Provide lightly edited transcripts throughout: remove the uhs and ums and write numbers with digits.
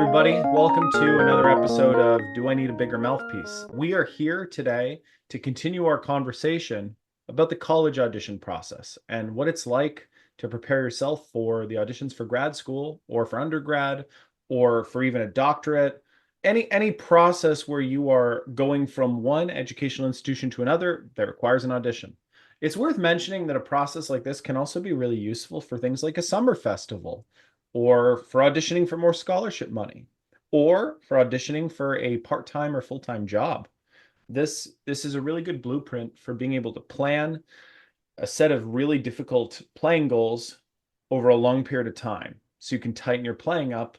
everybody. Welcome to another episode of Do I Need a Bigger Mouthpiece? We are here today to continue our conversation about the college audition process and what it's like to prepare yourself for the auditions for grad school or for undergrad or for even a doctorate. Any process where you are going from one educational institution to another that requires an audition. It's worth mentioning that a process like this can also be really useful for things like a summer festival or for auditioning for more scholarship money, or for auditioning for a part-time or full-time job. This is a really good blueprint for being able to plan a set of really difficult playing goals over a long period of time. So you can tighten your playing up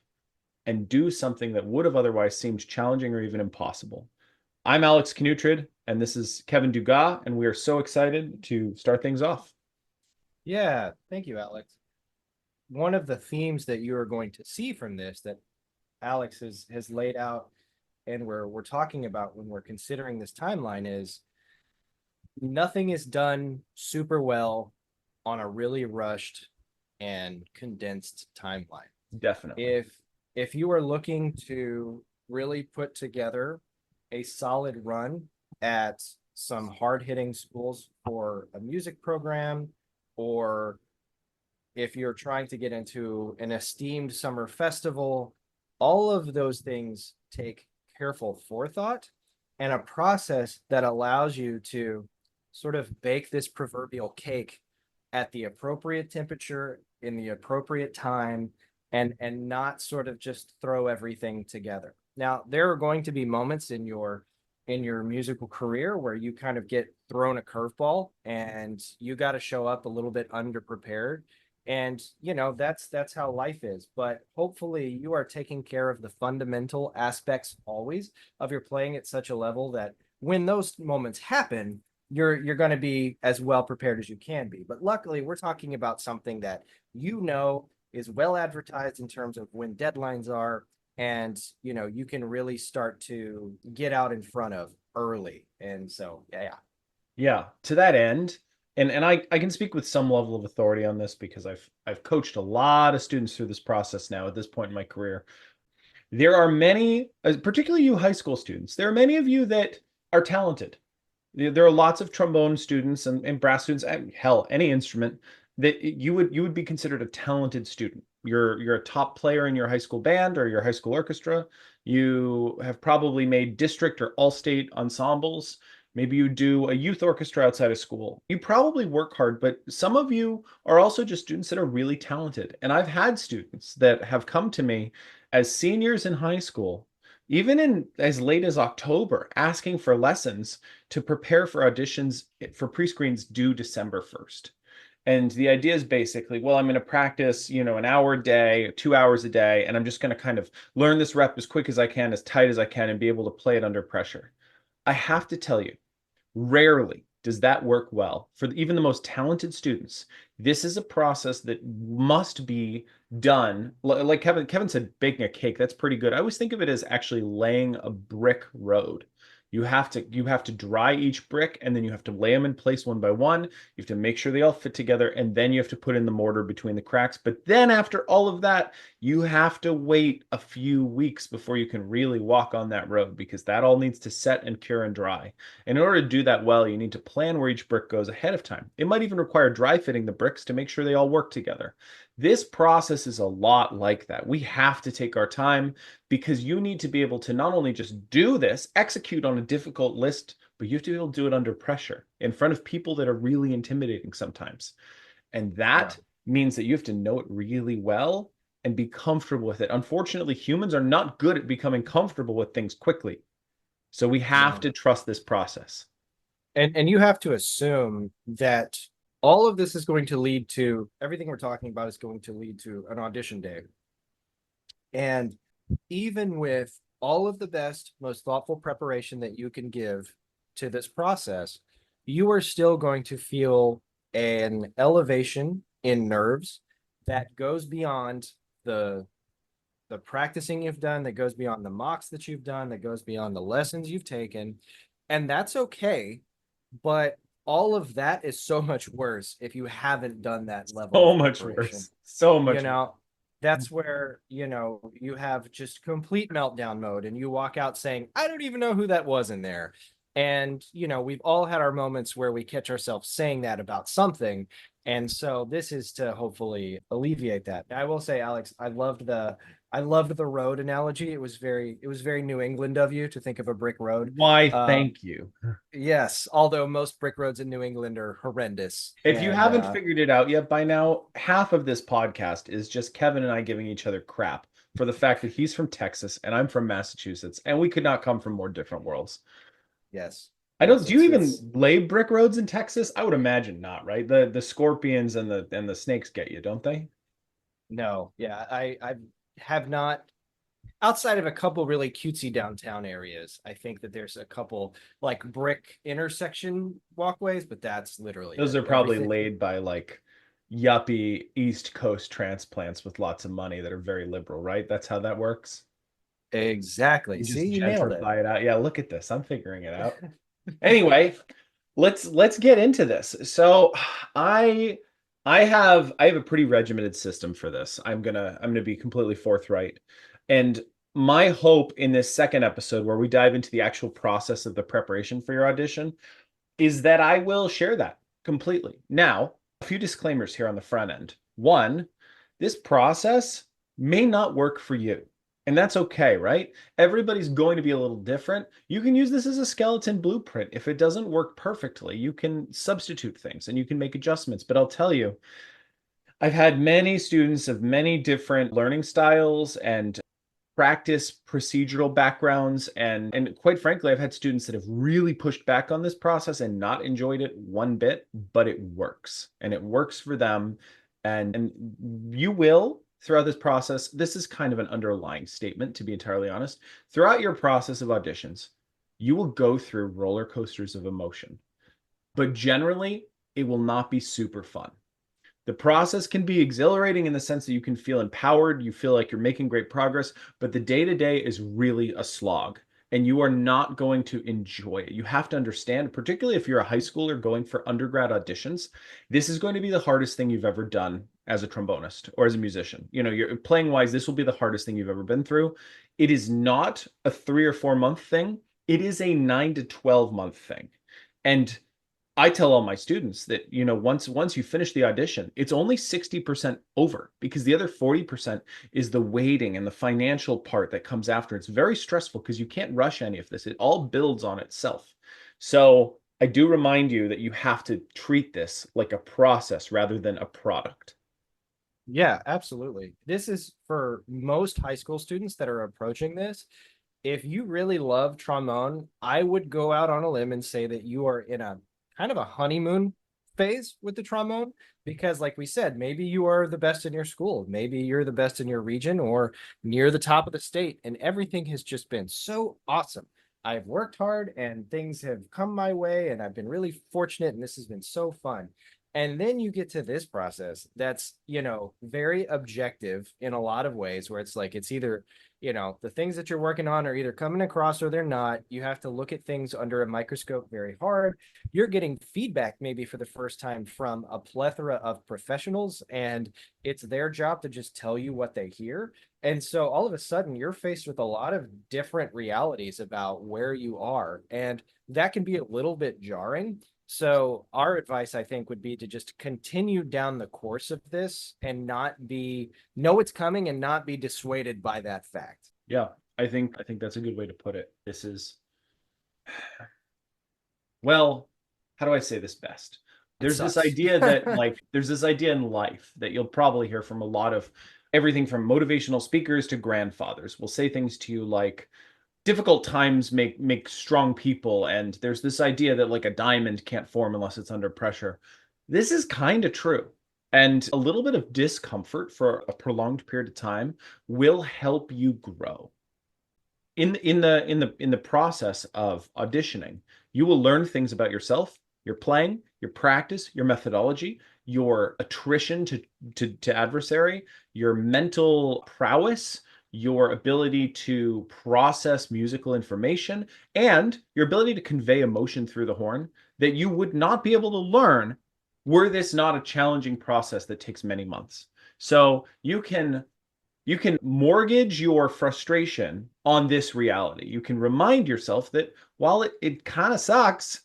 and do something that would have otherwise seemed challenging or even impossible. I'm Alex Knutrid, and this is Kevin Dugas, and we are so excited to start things off. Yeah, thank you, Alex. One of the themes that you are going to see from this that Alex has laid out and we're talking about when we're considering this timeline is nothing is done super well on a really rushed and condensed timeline. Definitely. If you are looking to really put together a solid run at some hard-hitting schools for a music program, or if you're trying to get into an esteemed summer festival, all of those things take careful forethought and a process that allows you to sort of bake this proverbial cake at the appropriate temperature in the appropriate time, and not sort of just throw everything together. Now, there are going to be moments in your musical career where you kind of get thrown a curveball and you got to show up a little bit underprepared, and that's how life is. But hopefully you are taking care of the fundamental aspects always of your playing at such a level that when those moments happen, you're going to be as well prepared as you can be. But luckily we're talking about something that is well advertised in terms of when deadlines are, and you can really start to get out in front of early. And so Yeah, to that end, and I can speak with some level of authority on this because I've coached a lot of students through this process now at this point in my career. There are many, particularly you high school students, there are many of you that are talented. There are lots of trombone students and brass students, hell, any instrument that you would be considered a talented student. You're a top player in your high school band or your high school orchestra. You have probably made district or all-state ensembles. Maybe you do a youth orchestra outside of school. You probably work hard, but some of you are also just students that are really talented. And I've had students that have come to me as seniors in high school, even in as late as October, asking for lessons to prepare for auditions for pre-screens due December 1st. And the idea is basically, well, I'm going to practice, an hour a day, 2 hours a day, and I'm just going to kind of learn this rep as quick as I can, as tight as I can, and be able to play it under pressure. I have to tell you, rarely does that work well for even the most talented students. This is a process that must be done. Like Kevin said, baking a cake, that's pretty good. I always think of it as actually laying a brick road. You have to dry each brick, and then you have to lay them in place one by one. You have to make sure they all fit together, and then you have to put in the mortar between the cracks. But then after all of that, you have to wait a few weeks before you can really walk on that road, because that all needs to set and cure and dry. And in order to do that well, you need to plan where each brick goes ahead of time. It might even require dry fitting the bricks to make sure they all work together. This process is a lot like that. We have to take our time, because you need to be able to not only just do this, execute on a difficult list, but you have to be able to do it under pressure in front of people that are really intimidating sometimes. And that means that you have to know it really well and be comfortable with it. Unfortunately, humans are not good at becoming comfortable with things quickly. So we have No. to trust this process. And you have to assume that all of this is going to lead to everything we're talking about is going to lead to an audition day. And even with all of the best, most thoughtful preparation that you can give to this process, you are still going to feel an elevation in nerves that goes beyond the practicing you've done, that goes beyond the mocks that you've done, that goes beyond the lessons you've taken. And that's okay. But all of that is so much worse if you haven't done that level So of much preparation. worse. So You much worse. know, that's where, you have just complete meltdown mode and you walk out saying, I don't even know who that was in there. And, we've all had our moments where we catch ourselves saying that about something. And so this is to hopefully alleviate that. I will say, Alex, I loved the road analogy. It was very New England of you to think of a brick road. Why, Um, thank you. yes, although most brick roads in New England are horrendous. If you And haven't figured it out yet by now, half of this podcast is just Kevin and I giving each other crap for the fact that he's from Texas and I'm from Massachusetts, and we could not come from more different worlds. yes, I don't, yes, do you it's even lay brick roads in Texas? I would imagine not, right? The scorpions and the snakes get you, don't they? no, yeah, I have not, outside of a couple really cutesy downtown areas. I think that there's a couple like brick intersection walkways, but that's literally Those it. are probably Everything laid by like yuppie East Coast transplants with lots of money that are very liberal, right? That's how that works. exactly. You See, just you nailed it. gentrify it out. Yeah, look at this. I'm figuring it out. Anyway, let's get into this. So I have a pretty regimented system for this. I'm gonna be completely forthright. And my hope in this second episode, where we dive into the actual process of the preparation for your audition, is that I will share that completely. Now, a few disclaimers here on the front end. One, this process may not work for you. And that's okay, right? Everybody's going to be a little different. You can use this as a skeleton blueprint. If it doesn't work perfectly, you can substitute things and you can make adjustments. But I'll tell you, I've had many students of many different learning styles and practice procedural backgrounds, and quite frankly, I've had students that have really pushed back on this process and not enjoyed it one bit, but it works and it works for them. And you will, throughout this process, this is kind of an underlying statement, to be entirely honest. Throughout your process of auditions, you will go through roller coasters of emotion, but generally it will not be super fun. The process can be exhilarating in the sense that you can feel empowered, you feel like you're making great progress, but the day to day is really a slog and you are not going to enjoy it. You have to understand, particularly if you're a high schooler going for undergrad auditions, this is going to be the hardest thing you've ever done as a trombonist or as a musician. You're playing wise, this will be the hardest thing you've ever been through. It is not a 3 or 4 month thing, it is a 9 to 12 month thing. And I tell all my students that, once you finish the audition, it's only 60% over because the other 40% is the waiting and the financial part that comes after. It's very stressful because you can't rush any of this. It all builds on itself. So I do remind you that you have to treat this like a process rather than a product. Yeah, absolutely. This is for most high school students that are approaching this. If you really love trombone, I would go out on a limb and say that you are in a kind of a honeymoon phase with the trombone because, like we said, maybe you are the best in your school, maybe you're the best in your region or near the top of the state, and everything has just been so awesome. I've worked hard and things have come my way, and I've been really fortunate, and this has been so fun. And then you get to this process that's, very objective in a lot of ways, where it's like it's either the things that you're working on are either coming across or they're not. You have to look at things under a microscope very hard. You're getting feedback maybe for the first time from a plethora of professionals, and it's their job to just tell you what they hear. And so all of a sudden, you're faced with a lot of different realities about where you are, and that can be a little bit jarring. So our advice, I think, would be to just continue down the course of this and not know it's coming and not be dissuaded by that fact. Yeah, I think that's a good way to put it. This is, well, how do I say this best? It There's this sucks. idea that there's this idea in life that you'll probably hear from a lot of everything from motivational speakers to grandfathers will say things to you like difficult times make strong people, and there's this idea that like a diamond can't form unless it's under pressure. This is kind of true. And a little bit of discomfort for a prolonged period of time will help you grow in the process of auditioning. You will learn things about yourself, your playing, your practice, your methodology, your attrition to adversary, your mental prowess, your ability to process musical information, and your ability to convey emotion through the horn that you would not be able to learn were this not a challenging process that takes many months. So you can You can mortgage your frustration on this reality. You can remind yourself that while it kind of sucks,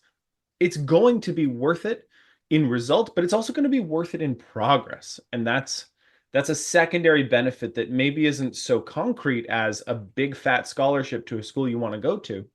it's going to be worth it in result, but it's also going to be worth it in progress. And that's a secondary benefit that maybe isn't so concrete as a big fat scholarship to a school you want to go to,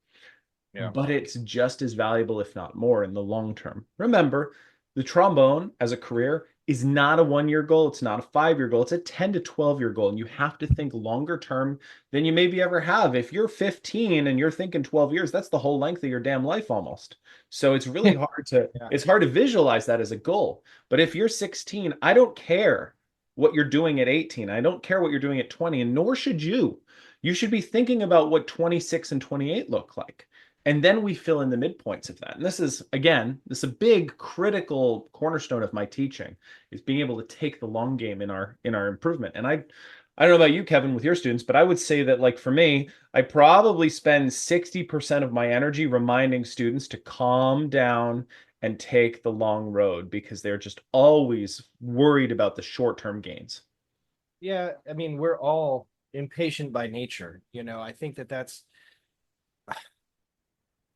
Yeah. but it's just as valuable, if not more, in the long term. Remember, the trombone as a career is not a 1 year goal. It's not a 5 year goal. It's a 10 to 12 year goal. And you have to think longer term than you maybe ever have. If you're 15 and you're thinking 12 years, that's the whole length of your damn life almost. So it's really hard to, Yeah. it's hard to visualize that as a goal. But if you're 16, I don't care what you're doing at 18. I don't care what you're doing at 20, and nor should you. You should be thinking about what 26 and 28 look like. And then we fill in the midpoints of that. And this is, again, this is a big critical cornerstone of my teaching, is being able to take the long game in our improvement. And I don't know about you, Kevin, with your students, but I would say that, like, for me, I probably spend 60% of my energy reminding students to calm down and take the long road, because they're just always worried about the short-term gains. Yeah, I mean, we're all impatient by nature. I think that's,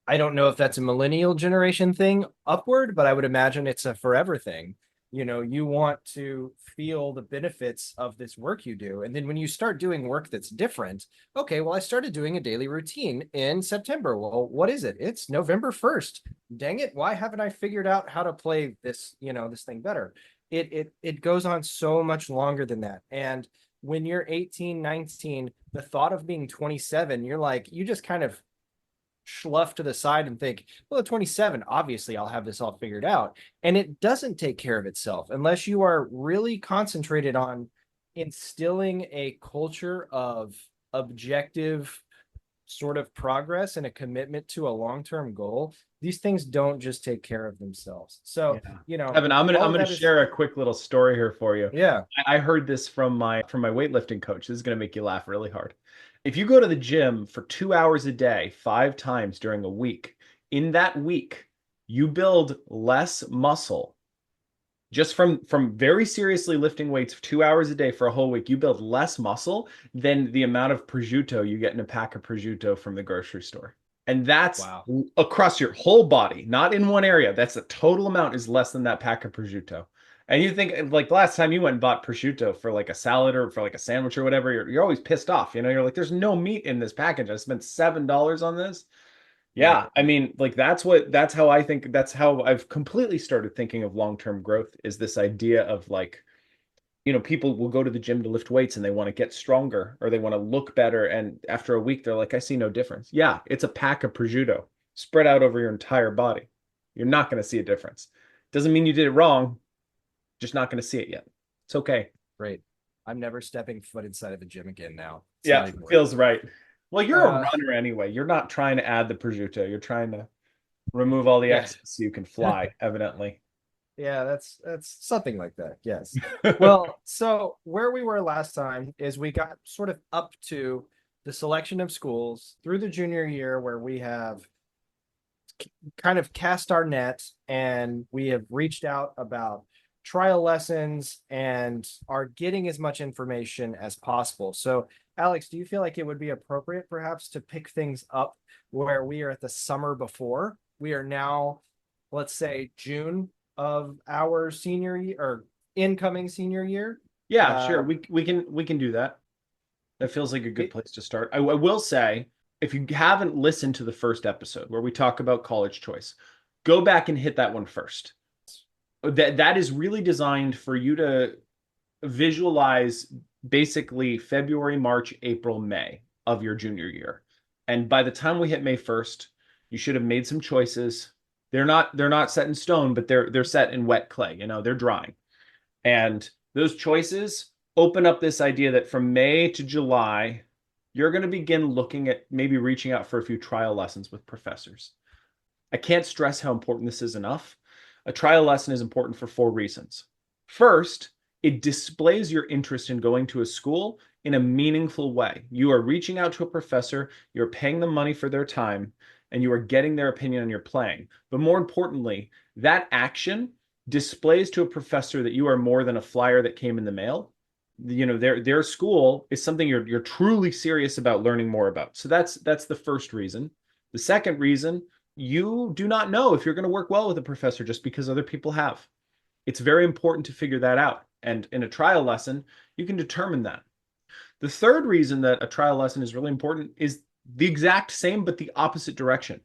I don't know if that's a millennial generation thing upward, but I would imagine it's a forever thing. You want to feel the benefits of this work you do. And then when you start doing work that's different, okay, well, I started doing a daily routine in September. Well, what is it? It's November 1st. Dang it. Why haven't I figured out how to play this thing better? It goes on so much longer than that. And when you're 18, 19, the thought of being 27, you're like, you just kind of slough to the side and think, well, at 27, obviously I'll have this all figured out. And it doesn't take care of itself unless you are really concentrated on instilling a culture of objective sort of progress and a commitment to a long-term goal. These things don't just take care of themselves. So, Yeah. Kevin, I'm all of gonna that is, share a quick little story here for you. yeah, I heard this from my weightlifting coach. This is gonna make you laugh really hard. If you go to the gym for 2 hours a day, 5 times during a week, in that week, you build less muscle just from very seriously lifting weights 2 hours a day for a whole week. You build less muscle than the amount of prosciutto you get in a pack of prosciutto from the grocery store. And that's wow. across your whole body, not in one area. That's the total amount is less than that pack of prosciutto. And you think, like, last time you went and bought prosciutto for like a salad or for like a sandwich or whatever, you're always pissed off. You're like, there's no meat in this package. I spent $7 on this. Yeah. Yeah, I mean, like, that's how I think, that's how I've completely started thinking of long-term growth, is this idea of, like, people will go to the gym to lift weights and they want to get stronger or they want to look better. And after a week, they're like, I see no difference. Yeah, it's a pack of prosciutto spread out over your entire body. You're not going to see a difference. Doesn't mean you did it wrong, just not going to see it yet. It's okay. Great. I'm never stepping foot inside of a gym again now. It's Yeah, not even worth it. feels right. Well, you're a Uh, runner anyway. You're not trying to add the prosciutto. You're trying to remove all the yeah. excess so you can fly, evidently. Yeah, that's something like that. Yes. Well, so where we were last time is we got sort of up to the selection of schools through the junior year where we have kind of cast our net and we have reached out about trial lessons and are getting as much information as possible. So, Alex, do you feel like it would be appropriate perhaps to pick things up where we are at the summer before? We are now, let's say, June of our senior year or incoming senior year. Yeah, sure. Uh, We can do that. That feels like a good it, place to start. I will say, if you haven't listened to the first episode where we talk about college choice, go back and hit that one first. That is really designed for you to visualize basically February, March, April, May of your junior year. And by the time we hit May 1st, you should have made some choices. They're not set in stone, but they're set in wet clay, they're drying. And those choices open up this idea that from May to July, you're going to begin looking at maybe reaching out for a few trial lessons with professors. I can't stress how important this is enough. A trial lesson is important for 4 reasons. First, it displays your interest in going to a school in a meaningful way. You are reaching out to a professor, you're paying them money for their time, and you are getting their opinion on your playing. But more importantly, that action displays to a professor that you are more than a flyer that came in the mail. their school is something you're truly serious about learning more about. So that's the first reason. The second reason, you do not know if you're going to work well with a professor just because other people have. It's very important to figure that out. And in a trial lesson, you can determine that. The third reason that a trial lesson is really important is the exact same, but the opposite direction.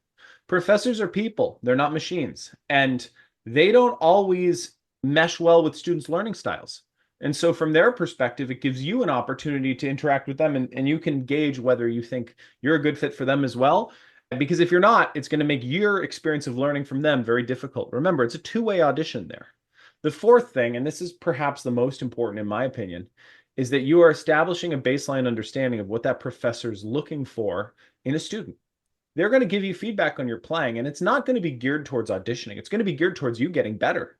Professors are people, they're not machines. And they don't always mesh well with students' learning styles. And so, from their perspective, it gives you an opportunity to interact with them, and you can gauge whether you think you're a good fit for them as well. Because if you're not, it's going to make your experience of learning from them very difficult. Remember, it's a two-way audition there. The fourth thing, and this is perhaps the most important in my opinion, is that you are establishing a baseline understanding of what that professor is looking for in a student. They're going to give you feedback on your playing, and it's not going to be geared towards auditioning. It's going to be geared towards you getting better.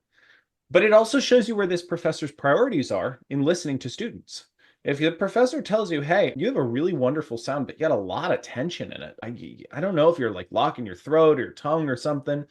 But it also shows you where this professor's priorities are in listening to students. If the professor tells you, hey, you have a really wonderful sound, but you got a lot of tension in it. I don't know if you're like locking your throat or your tongue or something.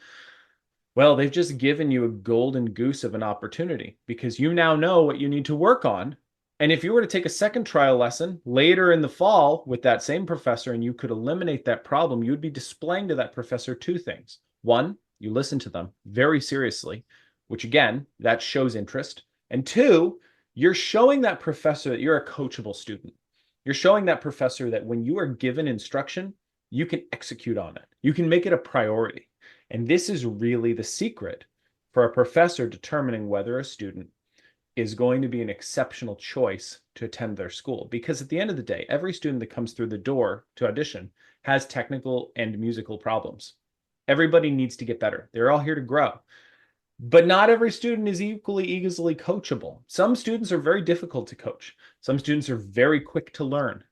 Well, they've just given you a golden goose of an opportunity because you now know what you need to work on. And if you were to take a second trial lesson later in the fall with that same professor and you could eliminate that problem, you would be displaying to that professor two things. One, you listen to them very seriously, which again, that shows interest. And two, you're showing that professor that you're a coachable student. You're showing that professor that when you are given instruction, you can execute on it. You can make it a priority. And this is really the secret for a professor determining whether a student is going to be an exceptional choice to attend their school. Because at the end of the day, every student that comes through the door to audition has technical and musical problems. Everybody needs to get better. They're all here to grow. But not every student is equally easily coachable. Some students are very difficult to coach. Some students are very quick to learn.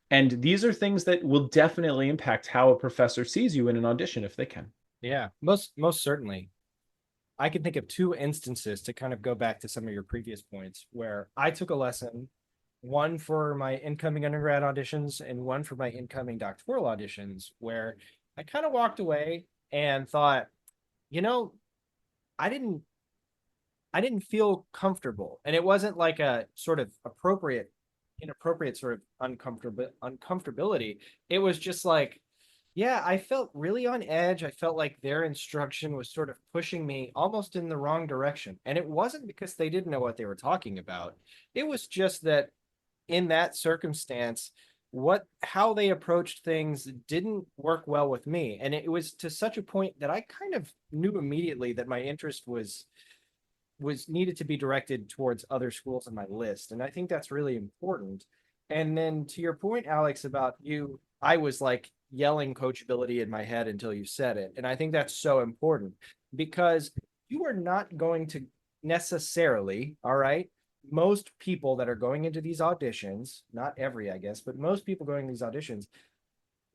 And these are things that will definitely impact how a professor sees you in an audition if they can. Yeah, most certainly. I can think of two instances to kind of go back to some of your previous points where I took a lesson, one for my incoming undergrad auditions and one for my incoming doctoral auditions, where I kind of walked away and thought, you know, I didn't I didn't feel comfortable. And it wasn't like a sort of inappropriate sort of uncomfortability. It was just like, yeah, I felt really on edge. I felt like their instruction was sort of pushing me almost in the wrong direction. And it wasn't because they didn't know what they were talking about. It was just that in that circumstance, how they approached things didn't work well with me. And it was to such a point that I kind of knew immediately that my interest was needed to be directed towards other schools on my list. And I think that's really important. And then to your point, Alex, about you, I was like yelling coachability in my head until you said it. And I think that's so important because you are not going to necessarily, all right, most people that are going into these auditions, not every, I guess, but most people going to these auditions,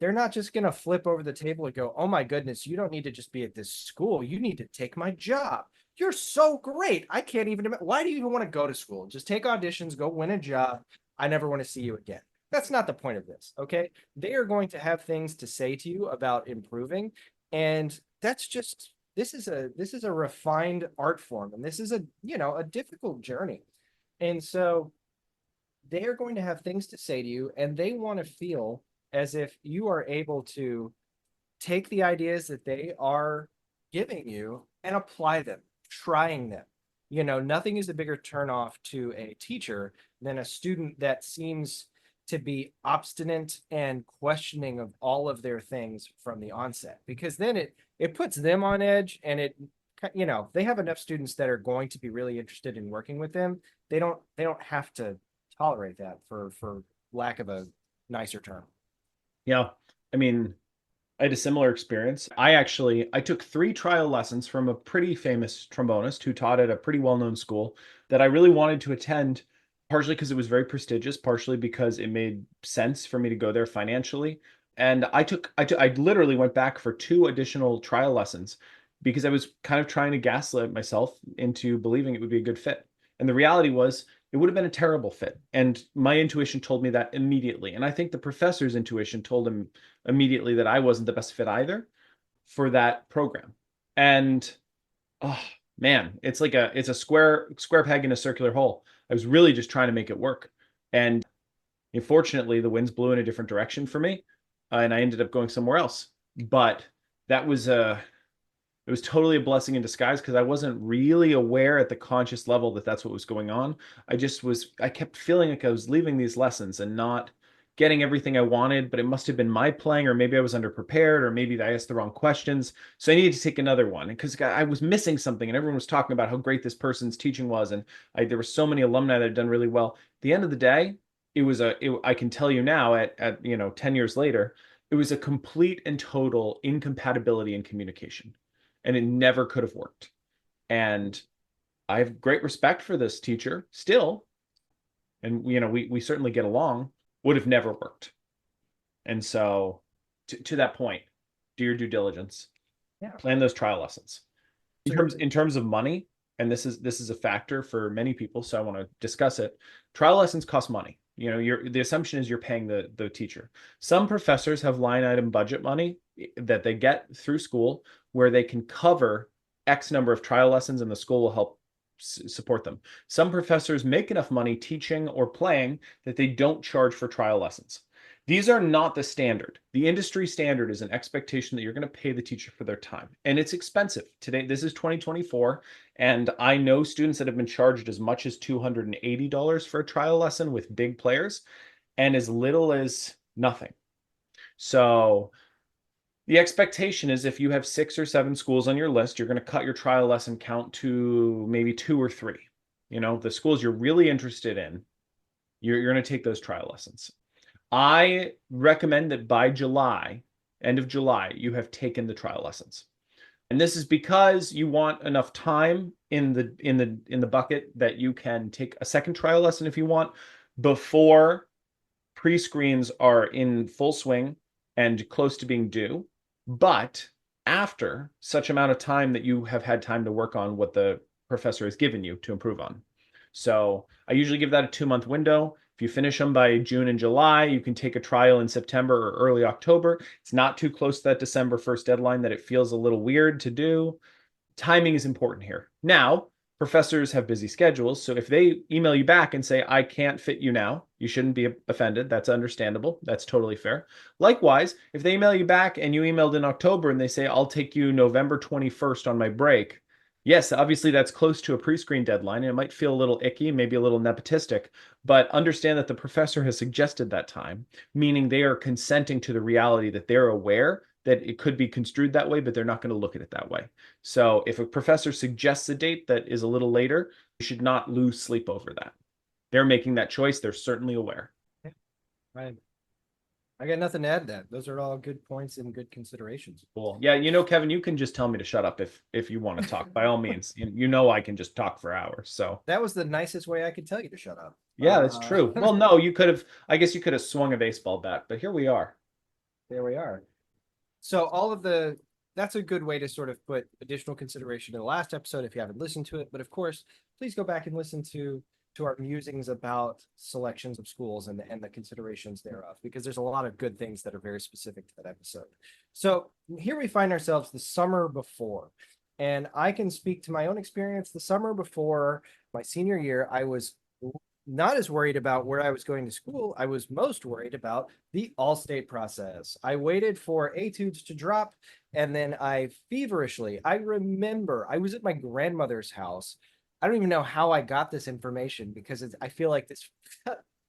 they're not just going to flip over the table and go, oh my goodness, you don't need to just be at this school. You need to take my job. You're so great. I can't even, why do you even want to go to school? Just take auditions, go win a job. I never want to see you again. That's not the point of this. Okay. They are going to have things to say to you about improving. And that's just, this is a refined art form. And this is a difficult journey. And so they are going to have things to say to you and they want to feel as if you are able to take the ideas that they are giving you and apply them, trying them. Nothing is a bigger turnoff to a teacher than a student that seems to be obstinate and questioning of all of their things from the onset, because then it puts them on edge and they have enough students that are going to be really interested in working with them. They don't have to tolerate that for lack of a nicer term. Yeah. I mean, I had a similar experience. I took three trial lessons from a pretty famous trombonist who taught at a pretty well-known school that I really wanted to attend, partially because it was very prestigious, partially because it made sense for me to go there financially. And I literally went back for two additional trial lessons because I was kind of trying to gaslight myself into believing it would be a good fit. And the reality was it would have been a terrible fit. And my intuition told me that immediately. And I think the professor's intuition told him immediately that I wasn't the best fit either for that program. And oh, man, it's a square peg in a circular hole. I was really just trying to make it work. And unfortunately, the winds blew in a different direction for me, and I ended up going somewhere else. But that was it was totally a blessing in disguise because I wasn't really aware at the conscious level that that's what was going on. I kept feeling like I was leaving these lessons and not getting everything I wanted, but it must have been my playing, or maybe I was underprepared, or maybe I asked the wrong questions. So I needed to take another one because I was missing something, and everyone was talking about how great this person's teaching was. And there were so many alumni that had done really well. At the end of the day, I can tell you now at 10 years later, it was a complete and total incompatibility in communication, and it never could have worked. And I have great respect for this teacher still, and we certainly get along. Would have never worked. And so, to that point, do your due diligence, Yeah. plan those trial lessons. So In terms of money, and this is a factor for many people, so I want to discuss it. Trial lessons cost money. The assumption is you're paying the teacher. Some professors have line item budget money that they get through school where they can cover X number of trial lessons, and the school will help support them. Some professors make enough money teaching or playing that they don't charge for trial lessons. These are not the standard. The industry standard is an expectation that you're going to pay the teacher for their time, and it's expensive. Today, this is 2024, and I know students that have been charged as much as $280 for a trial lesson with big players, and as little as nothing. So the expectation is if you have 6 or 7 schools on your list, you're going to cut your trial lesson count to maybe 2 or 3. The schools you're really interested in, you're going to take those trial lessons. I recommend that by July, end of July, you have taken the trial lessons. And this is because you want enough time in the bucket that you can take a second trial lesson if you want, before pre-screens are in full swing and close to being due, but after such amount of time that you have had time to work on what the professor has given you to improve on. So I usually give that a 2-month window. If you finish them by June and July, you can take a trial in September or early October. It's not too close to that December 1st deadline that it feels a little weird to do. Timing is important here. Now, professors have busy schedules, so if they email you back and say, I can't fit you now, you shouldn't be offended. That's understandable. That's totally fair. Likewise, if they email you back and you emailed in October and they say, I'll take you November 21st on my break, yes, obviously that's close to a pre-screen deadline, and it might feel a little icky, maybe a little nepotistic, but understand that the professor has suggested that time, meaning they are consenting to the reality that they're aware that it could be construed that way, but they're not going to look at it that way. So if a professor suggests a date that is a little later, you should not lose sleep over that. They're making that choice. They're certainly aware. Yeah, right. I got nothing to add to that. Those are all good points and good considerations. Cool. Yeah, Kevin, you can just tell me to shut up if you want to talk. By all means, I can just talk for hours. So that was the nicest way I could tell you to shut up. Yeah, that's true. Well, no, I guess you could have swung a baseball bat, but here we are. There we are. So that's a good way to sort of put additional consideration in the last episode if you haven't listened to it. But of course, please go back and listen to our musings about selections of schools and the considerations thereof, because there's a lot of good things that are very specific to that episode. So here we find ourselves the summer before, and I can speak to my own experience. The summer before my senior year, I was not as worried about where I was going to school. I was most worried about the all-state process. I waited for etudes to drop, and then I remember I was at my grandmother's house. I don't even know how I got this information because I feel like this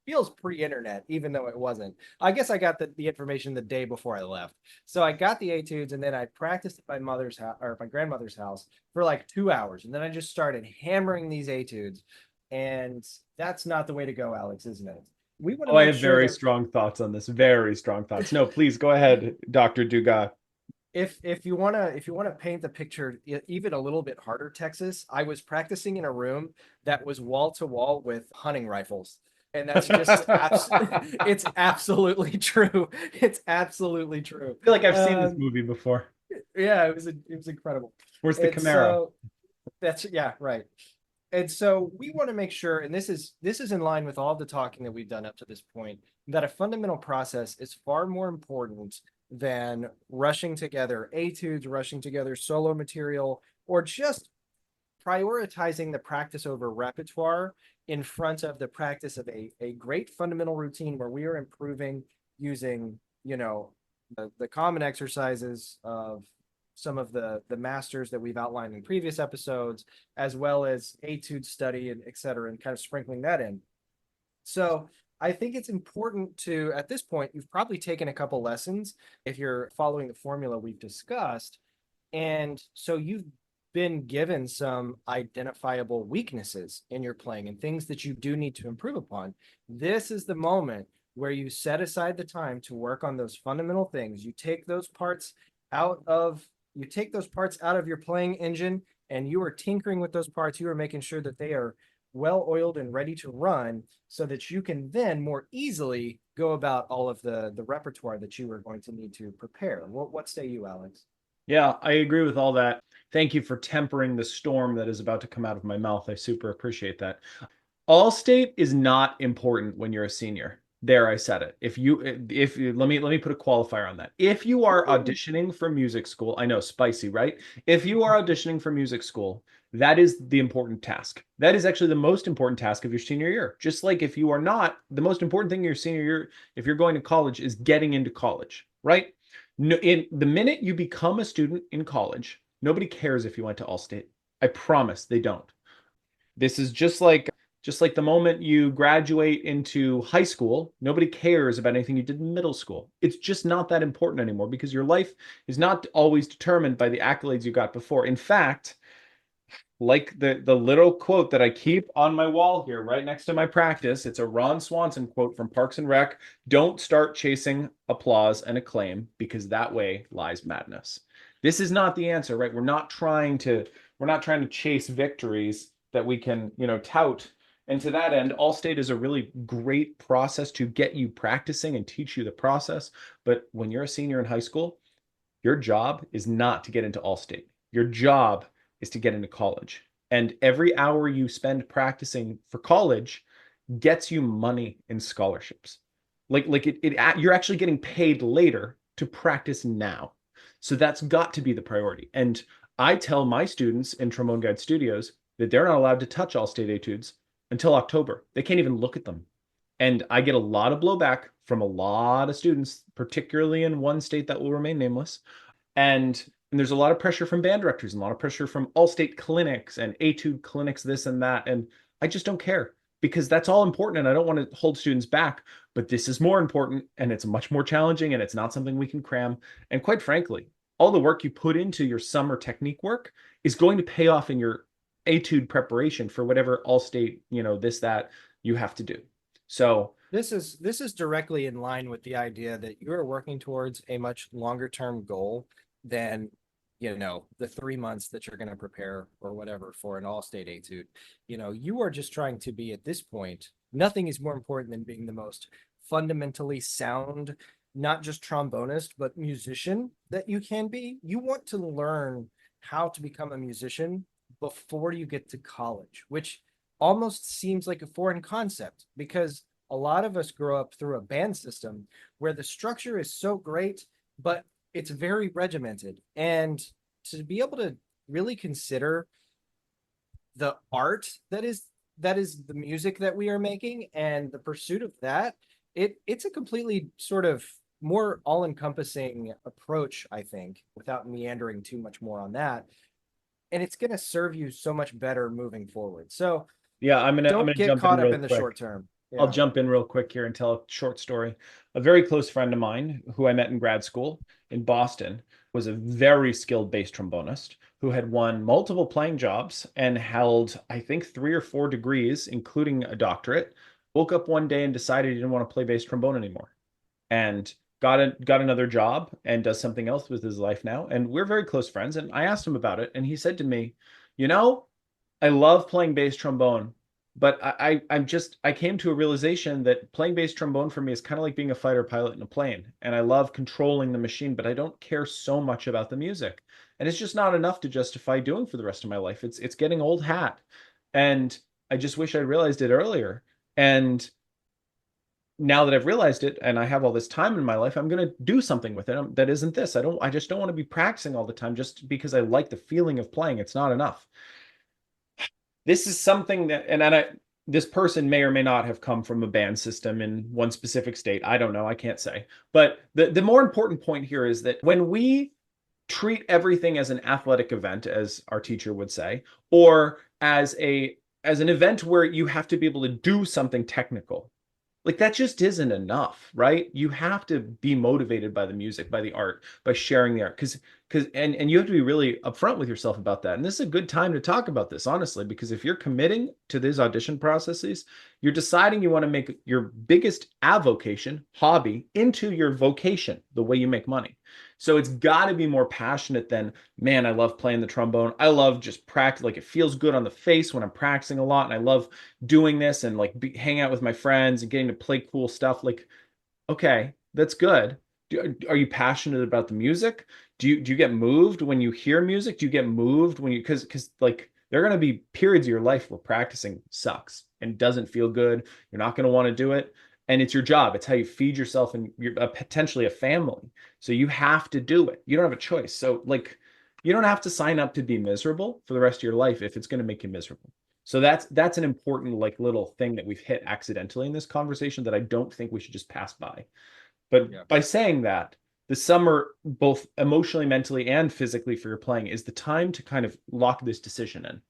feels pre-internet, even though it wasn't. I guess I got the information the day before I left. So I got the etudes, and then I practiced at my mother's house or my grandmother's house for like 2 hours. And then I just started hammering these etudes. And that's not the way to go, Alex, isn't it? We want to I have very strong thoughts on this. Very strong thoughts. No, please go ahead, Dr. Dugas. If you want to paint the picture even a little bit harder, Texas, I was practicing in a room that was wall to wall with hunting rifles. And that's just it's absolutely true. It's absolutely true. I feel like I've seen this movie before. Yeah, it was incredible. Where's the Camaro? So right. And so we want to make sure, and this is in line with all the talking that we've done up to this point, that a fundamental process is far more important than rushing together etudes, rushing together solo material, or just prioritizing the practice over repertoire in front of the practice of a great fundamental routine where we are improving using, the common exercises of some of the masters that we've outlined in previous episodes, as well as etude study and et cetera, and kind of sprinkling that in. So I think it's important to, at this point, you've probably taken a couple lessons if you're following the formula we've discussed. And so you've been given some identifiable weaknesses in your playing and things that you do need to improve upon. This is the moment where you set aside the time to work on those fundamental things. You take those parts out of your playing engine, and you are tinkering with those parts. You are making sure that they are well oiled and ready to run so that you can then more easily go about all of the repertoire that you are going to need to prepare. What say you, Alex? Yeah, I agree with all that. Thank you for tempering the storm that is about to come out of my mouth. I super appreciate that. All-state is not important when you're a senior. There, I said it. Let me put a qualifier on that. If you are auditioning for music school, I know, spicy, right? If you are auditioning for music school, that is the important task. That is actually the most important task of your senior year. Just like if you are not, the most important thing in your senior year, if you're going to college, is getting into college, right? No, in the minute you become a student in college, nobody cares if you went to All-State. I promise they don't. This is just like the moment you graduate into high school, nobody cares about anything you did in middle school. It's just not that important anymore because your life is not always determined by the accolades you got before. In fact, like the little quote that I keep on my wall here right next to my practice, it's a Ron Swanson quote from Parks and Rec. Don't start chasing applause and acclaim because that way lies madness. This is not the answer, right? We're not trying to chase victories that we can, tout. And to that end, All-State is a really great process to get you practicing and teach you the process. But when you're a senior in high school, your job is not to get into All-State. Your job is to get into college. And every hour you spend practicing for college gets you money in scholarships. You're actually getting paid later to practice now. So that's got to be the priority. And I tell my students in Trombone Guide Studios that they're not allowed to touch All-State etudes until October. They can't even look at them. And I get a lot of blowback from a lot of students, particularly in one state that will remain nameless. And there's a lot of pressure from band directors and a lot of pressure from All-State clinics and etude clinics, this and that. And I just don't care because that's all important. And I don't want to hold students back, but this is more important and it's much more challenging and it's not something we can cram. And quite frankly, all the work you put into your summer technique work is going to pay off in your etude preparation for whatever All-State, this, that you have to do. So This is directly in line with the idea that you're working towards a much longer term goal than the 3 months that you're going to prepare or whatever for an all-state etude. You are just trying to be, at this point, nothing is more important than being the most fundamentally sound, not just trombonist but musician that you can be. You want to learn how to become a musician before you get to college, which almost seems like a foreign concept because a lot of us grow up through a band system where the structure is so great, but it's very regimented. And to be able to really consider the art that is the music that we are making and the pursuit of that, it's a completely sort of more all-encompassing approach, I think, without meandering too much more on that. And it's going to serve you so much better moving forward. So yeah, I'm gonna don't get jump in caught up real in the quick. short term. I'll Yeah. jump in real quick here and tell a short story. A very close friend of mine who I met in grad school in Boston was a very skilled bass trombonist who had won multiple playing jobs and held, I think, 3 or 4 degrees, including a doctorate. Woke up one day and decided he didn't want to play bass trombone anymore and got another job and does something else with his life now. And we're very close friends. And I asked him about it, and he said to me, you know, I love playing bass trombone, but I came to a realization that playing bass trombone for me is kind of like being a fighter pilot in a plane. And I love controlling the machine, but I don't care so much about the music. And it's just not enough to justify doing for the rest of my life. It's getting old hat. And I just wish I realized it earlier. And now that I've realized it and I have all this time in my life, I'm going to do something with it that isn't this. I just don't want to be practicing all the time just because I like the feeling of playing. It's not enough. this is something that, this person may or may not have come from a band system in one specific state. I don't know. I can't say. But the more important point here is that when we treat everything as an athletic event, as our teacher would say, or as an event where you have to be able to do something technical, like that just isn't enough, right? You have to be motivated by the music, by the art, by sharing the art, because and you have to be really upfront with yourself about that. And this is a good time to talk about this, honestly, because if you're committing to these audition processes, you're deciding you want to make your biggest avocation, hobby, into your vocation, the way you make money. So it's got to be more passionate than, man, I love playing the trombone. I love just practice. Like it feels good on the face when I'm practicing a lot. And I love doing this and like hang out with my friends and getting to play cool stuff. Like, okay, that's good. Are you passionate about the music? Do you get moved when you hear music? Do you get moved when you, because like there are going to be periods of your life where practicing sucks and doesn't feel good. You're not going to want to do it. And it's your job. It's how you feed yourself and you're potentially a family. So you have to do it. You don't have a choice. So like you don't have to sign up to be miserable for the rest of your life if it's going to make you miserable. So that's an important like little thing that we've hit accidentally in this conversation that I don't think we should just pass by. But Yeah. by saying that, the summer, both emotionally, mentally, and physically for your playing, is the time to kind of lock this decision in.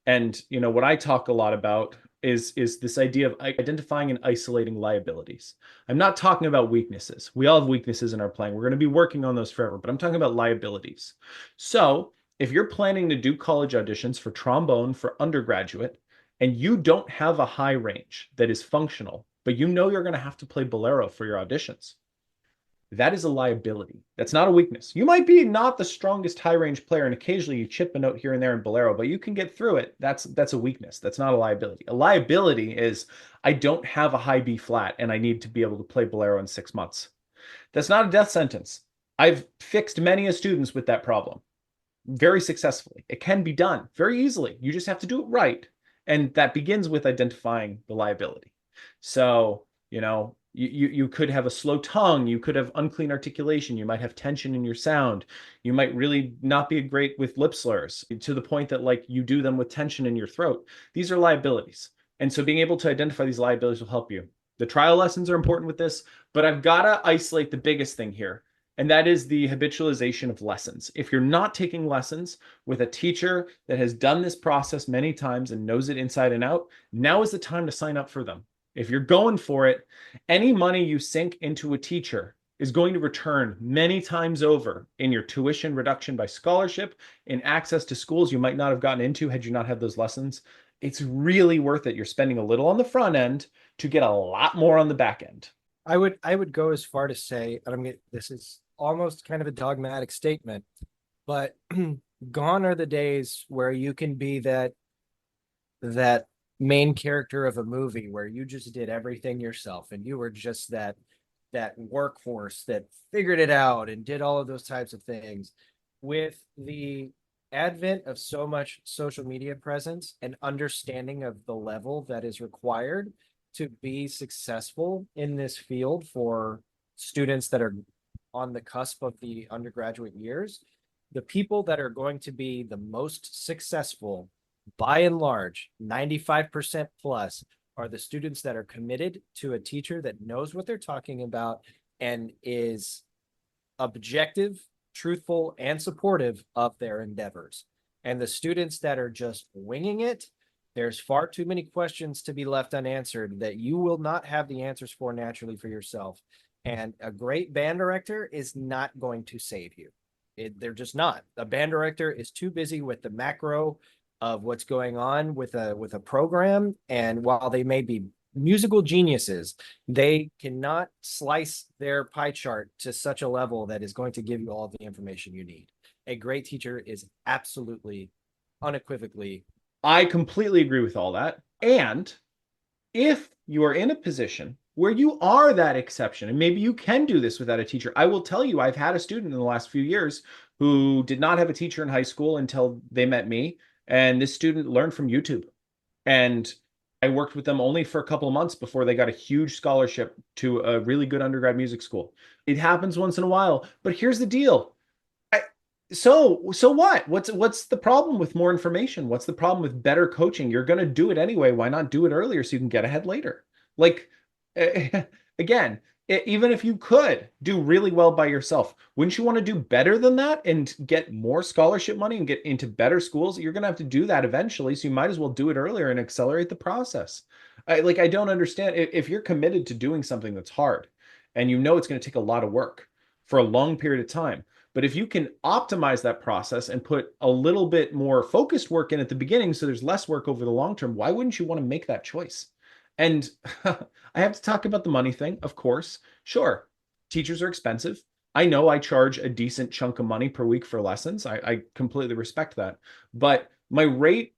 And what I talk a lot about is this idea of identifying and isolating liabilities. I'm not talking about weaknesses. We all have weaknesses in our playing. We're going to be working on those forever, but I'm talking about liabilities. So if you're planning to do college auditions for trombone for undergraduate, and you don't have a high range that is functional, but you're going to have to play bolero for your auditions, that is a liability. That's not a weakness. You might be not the strongest high range player, and occasionally you chip a note here and there in bolero, but you can get through it. That's a weakness. That's not a liability. A liability is I don't have a high B flat and I need to be able to play bolero in 6 months. That's not a death sentence. I've fixed many a students with that problem very successfully. It can be done very easily. You just have to do it right. And that begins with identifying the liability. So, you could have a slow tongue, you could have unclean articulation, you might have tension in your sound, you might really not be great with lip slurs to the point that like you do them with tension in your throat. These are liabilities. And so being able to identify these liabilities will help you. The trial lessons are important with this, but I've got to isolate the biggest thing here. And that is the habitualization of lessons. If you're not taking lessons with a teacher that has done this process many times and knows it inside and out, now is the time to sign up for them. If you're going for it, any money you sink into a teacher is going to return many times over in your tuition reduction by scholarship, in access to schools you might not have gotten into had you not had those lessons. It's really worth it. You're spending a little on the front end to get a lot more on the back end. I would go as far to say, and this is almost kind of a dogmatic statement, but gone are the days where you can be that main character of a movie where you just did everything yourself and you were just that workhorse that figured it out and did all of those types of things. With the advent of so much social media presence and understanding of the level that is required to be successful in this field for students that are on the cusp of the undergraduate years, the people that are going to be the most successful, by and large, 95% plus, are the students that are committed to a teacher that knows what they're talking about and is objective, truthful, and supportive of their endeavors. And the students that are just winging it, there's far too many questions to be left unanswered that you will not have the answers for naturally for yourself. And a great band director is not going to save you. They're just not. A band director is too busy with the macro of what's going on with a program. And while they may be musical geniuses, they cannot slice their pie chart to such a level that is going to give you all of the information you need. A great teacher is absolutely, unequivocally. I completely agree with all that. And if you are in a position where you are that exception, and maybe you can do this without a teacher, I will tell you, I've had a student in the last few years who did not have a teacher in high school until they met me. And this student learned from YouTube. And I worked with them only for a couple of months before they got a huge scholarship to a really good undergrad music school. It happens once in a while, but here's the deal. So what? What's the problem with more information? What's the problem with better coaching? You're going to do it anyway. Why not do it earlier so you can get ahead later? Like again, even if you could do really well by yourself, wouldn't you want to do better than that and get more scholarship money and get into better schools? You're going to have to do that eventually, so you might as well do it earlier and accelerate the process. I don't understand if you're committed to doing something that's hard and you know it's going to take a lot of work for a long period of time. But if you can optimize that process and put a little bit more focused work in at the beginning so there's less work over the long term, why wouldn't you want to make that choice? And I have to talk about the money thing, of course. Sure, teachers are expensive. I know I charge a decent chunk of money per week for lessons. I completely respect that. But my rate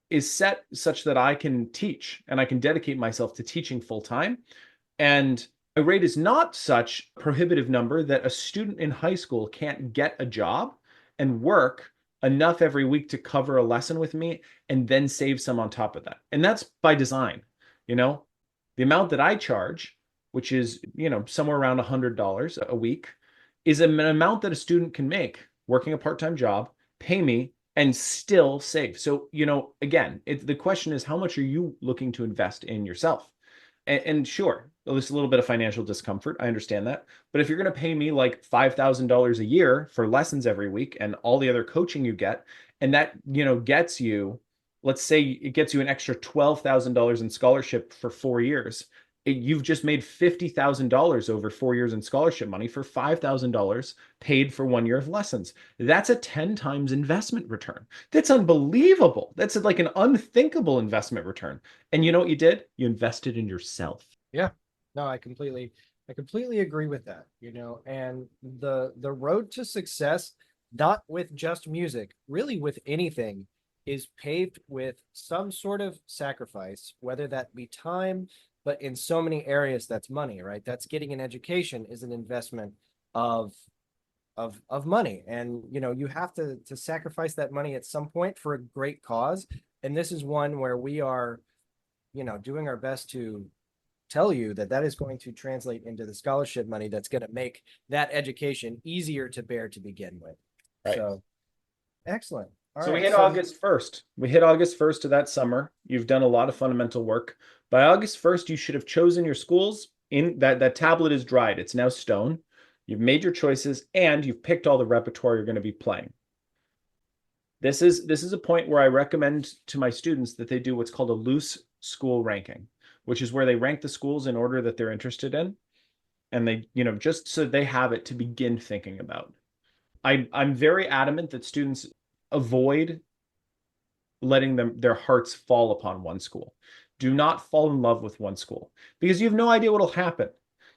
is set such that I can teach and I can dedicate myself to teaching full time. And a rate is not such a prohibitive number that a student in high school can't get a job and work enough every week to cover a lesson with me and then save some on top of that. And that's by design. You know, the amount that I charge, which is, somewhere around $100 a week, is an amount that a student can make working a part-time job, pay me, and still save. So, again, the question is, how much are you looking to invest in yourself? And sure, there's a little bit of financial discomfort. I understand that. But if you're going to pay me like $5,000 a year for lessons every week and all the other coaching you get, and that, gets you, let's say it gets you an extra $12,000 in scholarship for 4 years, you've just made $50,000 over 4 years in scholarship money for $5,000 paid for 1 year of lessons. That's a 10 times investment return. That's unbelievable. That's like an unthinkable investment return. And you know what you did? You invested in yourself. Yeah, no, I completely agree with that, and the road to success, not with just music, really with anything, is paved with some sort of sacrifice, whether that be time, but in so many areas, that's money, right? That's getting an education is an investment of of money. And you have to sacrifice that money at some point for a great cause. And this is one where we are, doing our best to tell you that that is going to translate into the scholarship money that's going to make that education easier to bear to begin with. Right. So excellent. All So we right. hit So August 1st. We hit August 1st of that summer. You've done a lot of fundamental work. By August 1st, you should have chosen your schools. In that tablet is dried. It's now stone. You've made your choices and you've picked all the repertoire you're going to be playing. This is a point where I recommend to my students that they do what's called a loose school ranking, which is where they rank the schools in order that they're interested in, and they, just so they have it to begin thinking about. I'm very adamant that students avoid letting their hearts fall upon one school. Do not fall in love with one school because you have no idea what'll happen.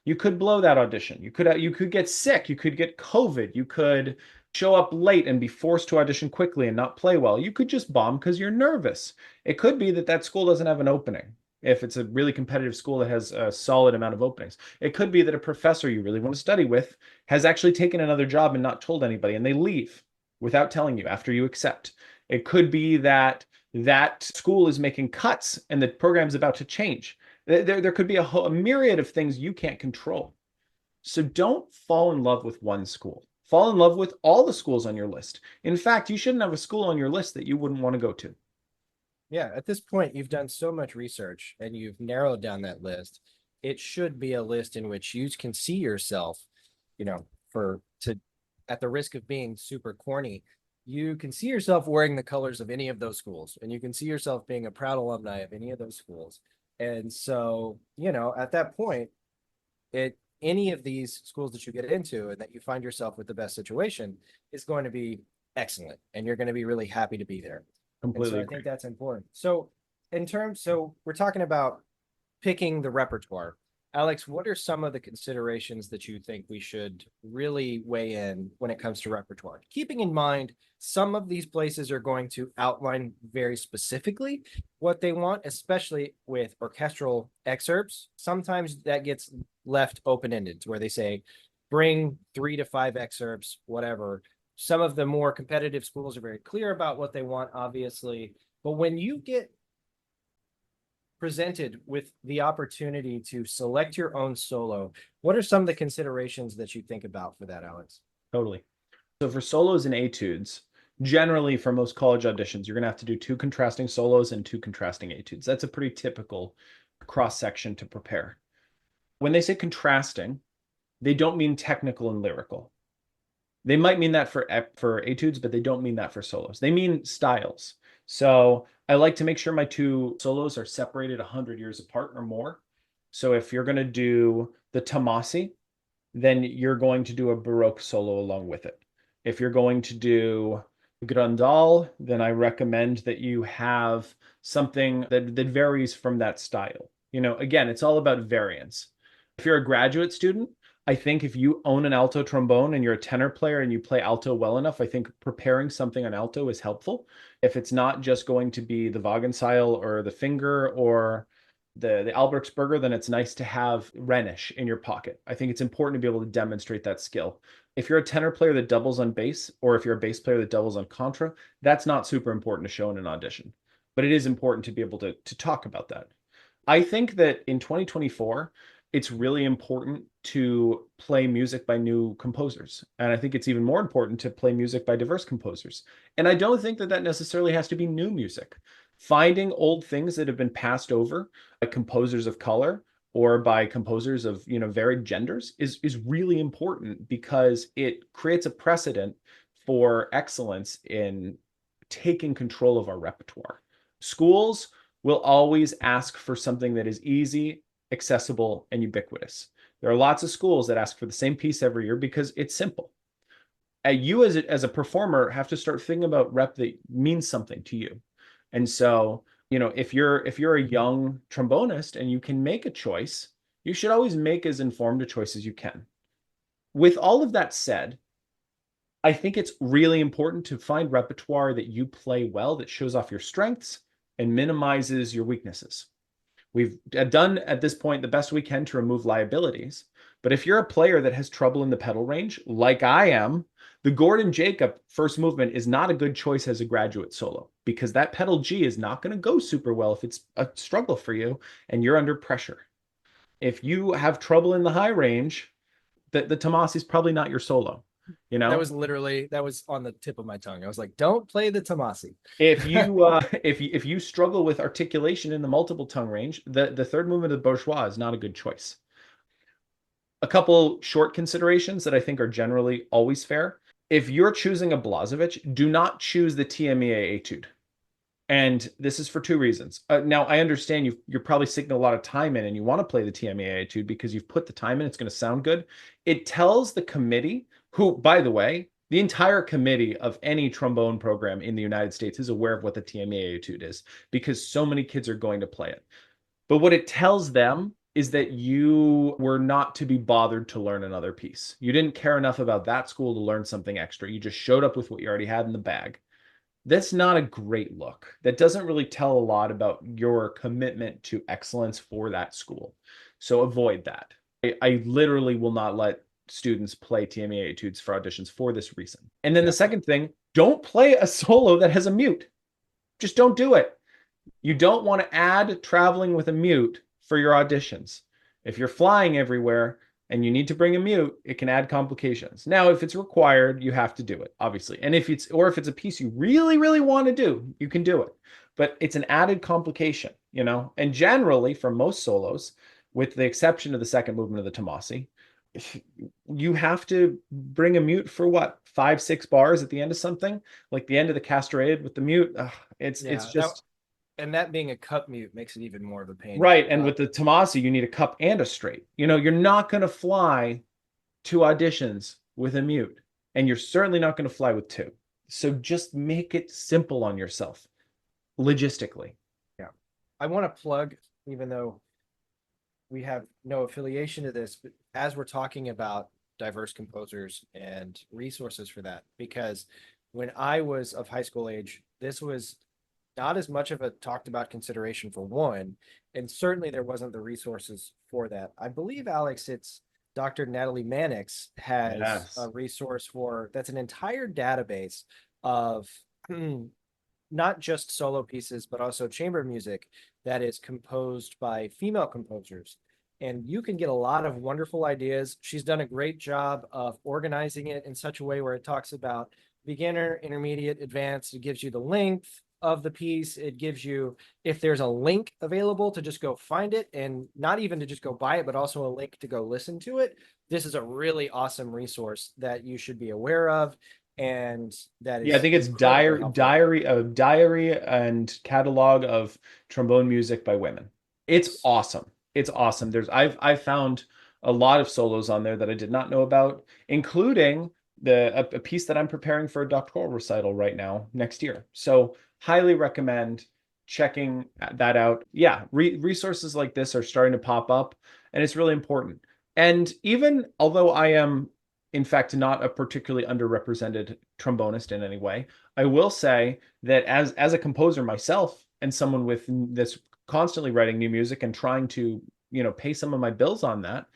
You could blow that audition. You could get sick. You could get COVID. You could show up late and be forced to audition quickly and not play well. You could just bomb because you're nervous. It could be that that school doesn't have an opening. If it's a really competitive school that has a solid amount of openings, it could be that a professor you really want to study with has actually taken another job and not told anybody, and they leave without telling you after you accept. It could be that that school is making cuts and the program's about to change. There could be a myriad of things you can't control. So don't fall in love with one school. Fall in love with all the schools on your list. In fact, you shouldn't have a school on your list that you wouldn't want to go to. yeah, at this point, you've done so much research and you've narrowed down that list. It should be a list in which you can see yourself, for to at the risk of being super corny, you can see yourself wearing the colors of any of those schools, and you can see yourself being a proud alumni of any of those schools. And so, at that point, it any of these schools that you get into and that you find yourself with the best situation is going to be excellent, and you're going to be really happy to be there. And so Completely I agree. think that's important. So we're talking about picking the repertoire. Alex, what are some of the considerations that you think we should really weigh in when it comes to repertoire? Keeping in mind, some of these places are going to outline very specifically what they want, especially with orchestral excerpts. Sometimes that gets left open-ended to where they say, bring 3 to 5 excerpts, whatever. Some of the more competitive schools are very clear about what they want, obviously. But when you get presented with the opportunity to select your own solo, what are some of the considerations that you think about for that, Alex? Totally. So for solos and etudes, generally for most college auditions, you're going to have to do 2 contrasting solos and 2 contrasting etudes. That's a pretty typical cross section to prepare. When they say contrasting, they don't mean technical and lyrical. They might mean that for etudes, but they don't mean that for solos. They mean styles. So I like to make sure my 2 solos are separated 100 years apart or more. So if you're going to do the Tomasi, then you're going to do a Baroque solo along with it. If you're going to do Grandal, then I recommend that you have something that varies from that style. Again, it's all about variance. If you're a graduate student, I think if you own an alto trombone and you're a tenor player and you play alto well enough, I think preparing something on alto is helpful. If it's not just going to be the Wagenseil or the Finger or the Albrechtsberger, then it's nice to have Rhenish in your pocket. I think it's important to be able to demonstrate that skill. If you're a tenor player that doubles on bass, or if you're a bass player that doubles on contra, that's not super important to show in an audition. But it is important to be able to talk about that. I think that in 2024, it's really important to play music by new composers. And I think it's even more important to play music by diverse composers. And I don't think that that necessarily has to be new music. Finding old things that have been passed over by composers of color or by composers of varied genders is really important because it creates a precedent for excellence in taking control of our repertoire. Schools will always ask for something that is easy, accessible, and ubiquitous. There are lots of schools that ask for the same piece every year because it's simple. You as a performer have to start thinking about rep that means something to you. And so, if you're a young trombonist and you can make a choice, you should always make as informed a choice as you can. With all of that said, I think it's really important to find repertoire that you play well, that shows off your strengths and minimizes your weaknesses. We've done at this point the best we can to remove liabilities. But if you're a player that has trouble in the pedal range, like I am, the Gordon Jacob first movement is not a good choice as a graduate solo because that pedal G is not going to go super well if it's a struggle for you and you're under pressure. If you have trouble in the high range, the Tomasi is probably not your solo. That was on the tip of my tongue. I was like, don't play the Tomasi. If you struggle with articulation in the multiple tongue range, the third movement of the Bourgeois is not a good choice. A couple short considerations that I think are generally always fair. If you're choosing a Blažević, do not choose the TMEA etude. And this is for 2 reasons. Now, I understand you're probably sinking a lot of time in and you want to play the TMEA etude because you've put the time in, it's going to sound good. It tells the committee, who, by the way, the entire committee of any trombone program in the United States is aware of what the TMEA etude is because so many kids are going to play it. But what it tells them is that you were not to be bothered to learn another piece. You didn't care enough about that school to learn something extra. You just showed up with what you already had in the bag. That's not a great look. That doesn't really tell a lot about your commitment to excellence for that school. So avoid that. I literally will not let students play TMEA etudes for auditions for this reason. And then the second thing, don't play a solo that has a mute. Just don't do it. You don't want to add traveling with a mute for your auditions. If you're flying everywhere and you need to bring a mute, it can add complications. Now, if it's required, you have to do it, obviously. And if it's a piece you really, really want to do, you can do it. But it's an added complication, And generally, for most solos, with the exception of the second movement of the Tomasi, you have to bring a mute for what, 5-6 bars at the end of something, like the end of the Castrated with the mute. It's just. And that being a cup mute makes it even more of a pain. Right. And with the Tomasi, you need a cup and a straight. You're not going to fly to auditions with a mute, and you're certainly not going to fly with 2. So just make it simple on yourself logistically. Yeah. I want to plug, even though we have no affiliation to this, but as we're talking about diverse composers and resources for that, because when I was of high school age, this was not as much of a talked about consideration for one, and certainly there wasn't the resources for that. I believe, Alex, it's Dr. Natalie Mannix has a resource that's an entire database of not just solo pieces, but also chamber music that is composed by female composers. and you can get a lot of wonderful ideas. She's done a great job of organizing it in such a way where it talks about beginner, intermediate, advanced. It gives you the length of the piece. It gives you, if there's a link available, to just go find it, and not even to just go buy it, but also a link to go listen to it. This is a really awesome resource that you should be aware of, and that Yeah, I is think it's incredibly helpful. diary and catalog of trombone music by women. It's Yes. awesome. It's awesome. I've found a lot of solos on there that I did not know about, including a piece that I'm preparing for a doctoral recital right now next year. So highly recommend checking that out. Yeah, resources like this are starting to pop up, and it's really important. And even although I am in fact not a particularly underrepresented trombonist in any way, I will say that as a composer myself and someone with this constantly writing new music and trying to, pay some of my bills on that,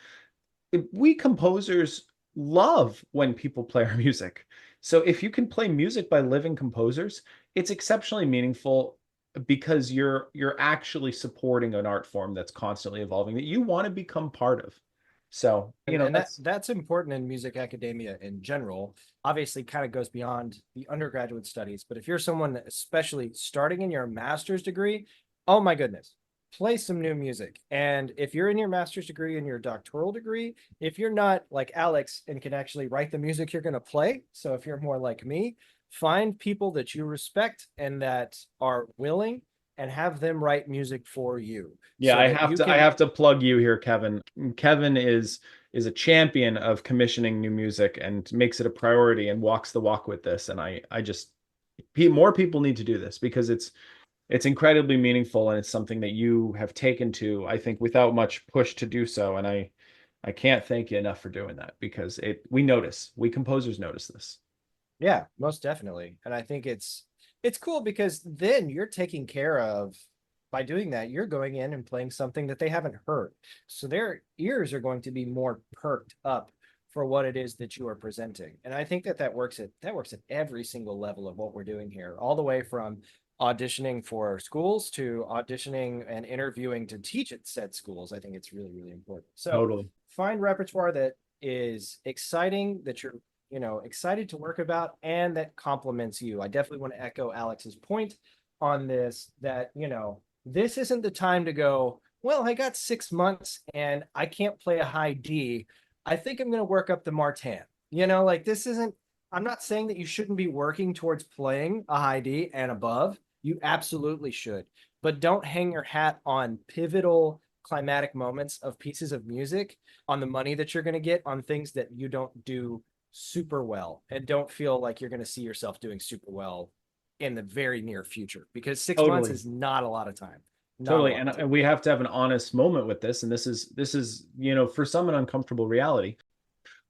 we composers love when people play our music. So if you can play music by living composers, it's exceptionally meaningful because you're actually supporting an art form that's constantly evolving that you want to become part of. So, And that's that's important in music academia in general. Obviously, kind of goes beyond the undergraduate studies. But if you're someone, especially starting in your master's degree, oh my goodness, play some new music. And if you're in your master's degree and your doctoral degree, if you're not like Alex and can actually write the music you're going to play, so if you're more like me, find people that you respect and that are willing, and have them write music for you Yeah, so that you I can. have to plug you here, Kevin. Kevin is a champion of commissioning new music and makes it a priority and walks the walk with this. And I just more people need to do this because it's incredibly meaningful and it's something that you have taken to, I think, without much push to do so. And I can't thank you enough for doing that because we composers notice this. Yeah, most definitely. And I think it's cool because then you're taking care of, by doing that, you're going in and playing something that they haven't heard. So their ears are going to be more perked up for what it is that you are presenting. And I think that that works at every single level of what we're doing here, all the way from auditioning for schools to auditioning and interviewing to teach at said schools. I think it's really, really important. So Totally. find repertoire that is exciting, that you're excited to work about, and that complements you. I definitely want to echo Alex's point on this, that, this isn't the time to go, well, I got 6 months and I can't play a high D. I think I'm going to work up the Martin. Like this isn't, I'm not saying that you shouldn't be working towards playing a high D and above. You absolutely should. But don't hang your hat on pivotal climatic moments of pieces of music, on the money that you're going to get, on things that you don't do super well, and don't feel like you're going to see yourself doing super well in the very near future, because 6 months Totally. is not a lot of time. Not a Totally. lot of And time. we have to have an honest moment with this. And this is, for some an uncomfortable reality.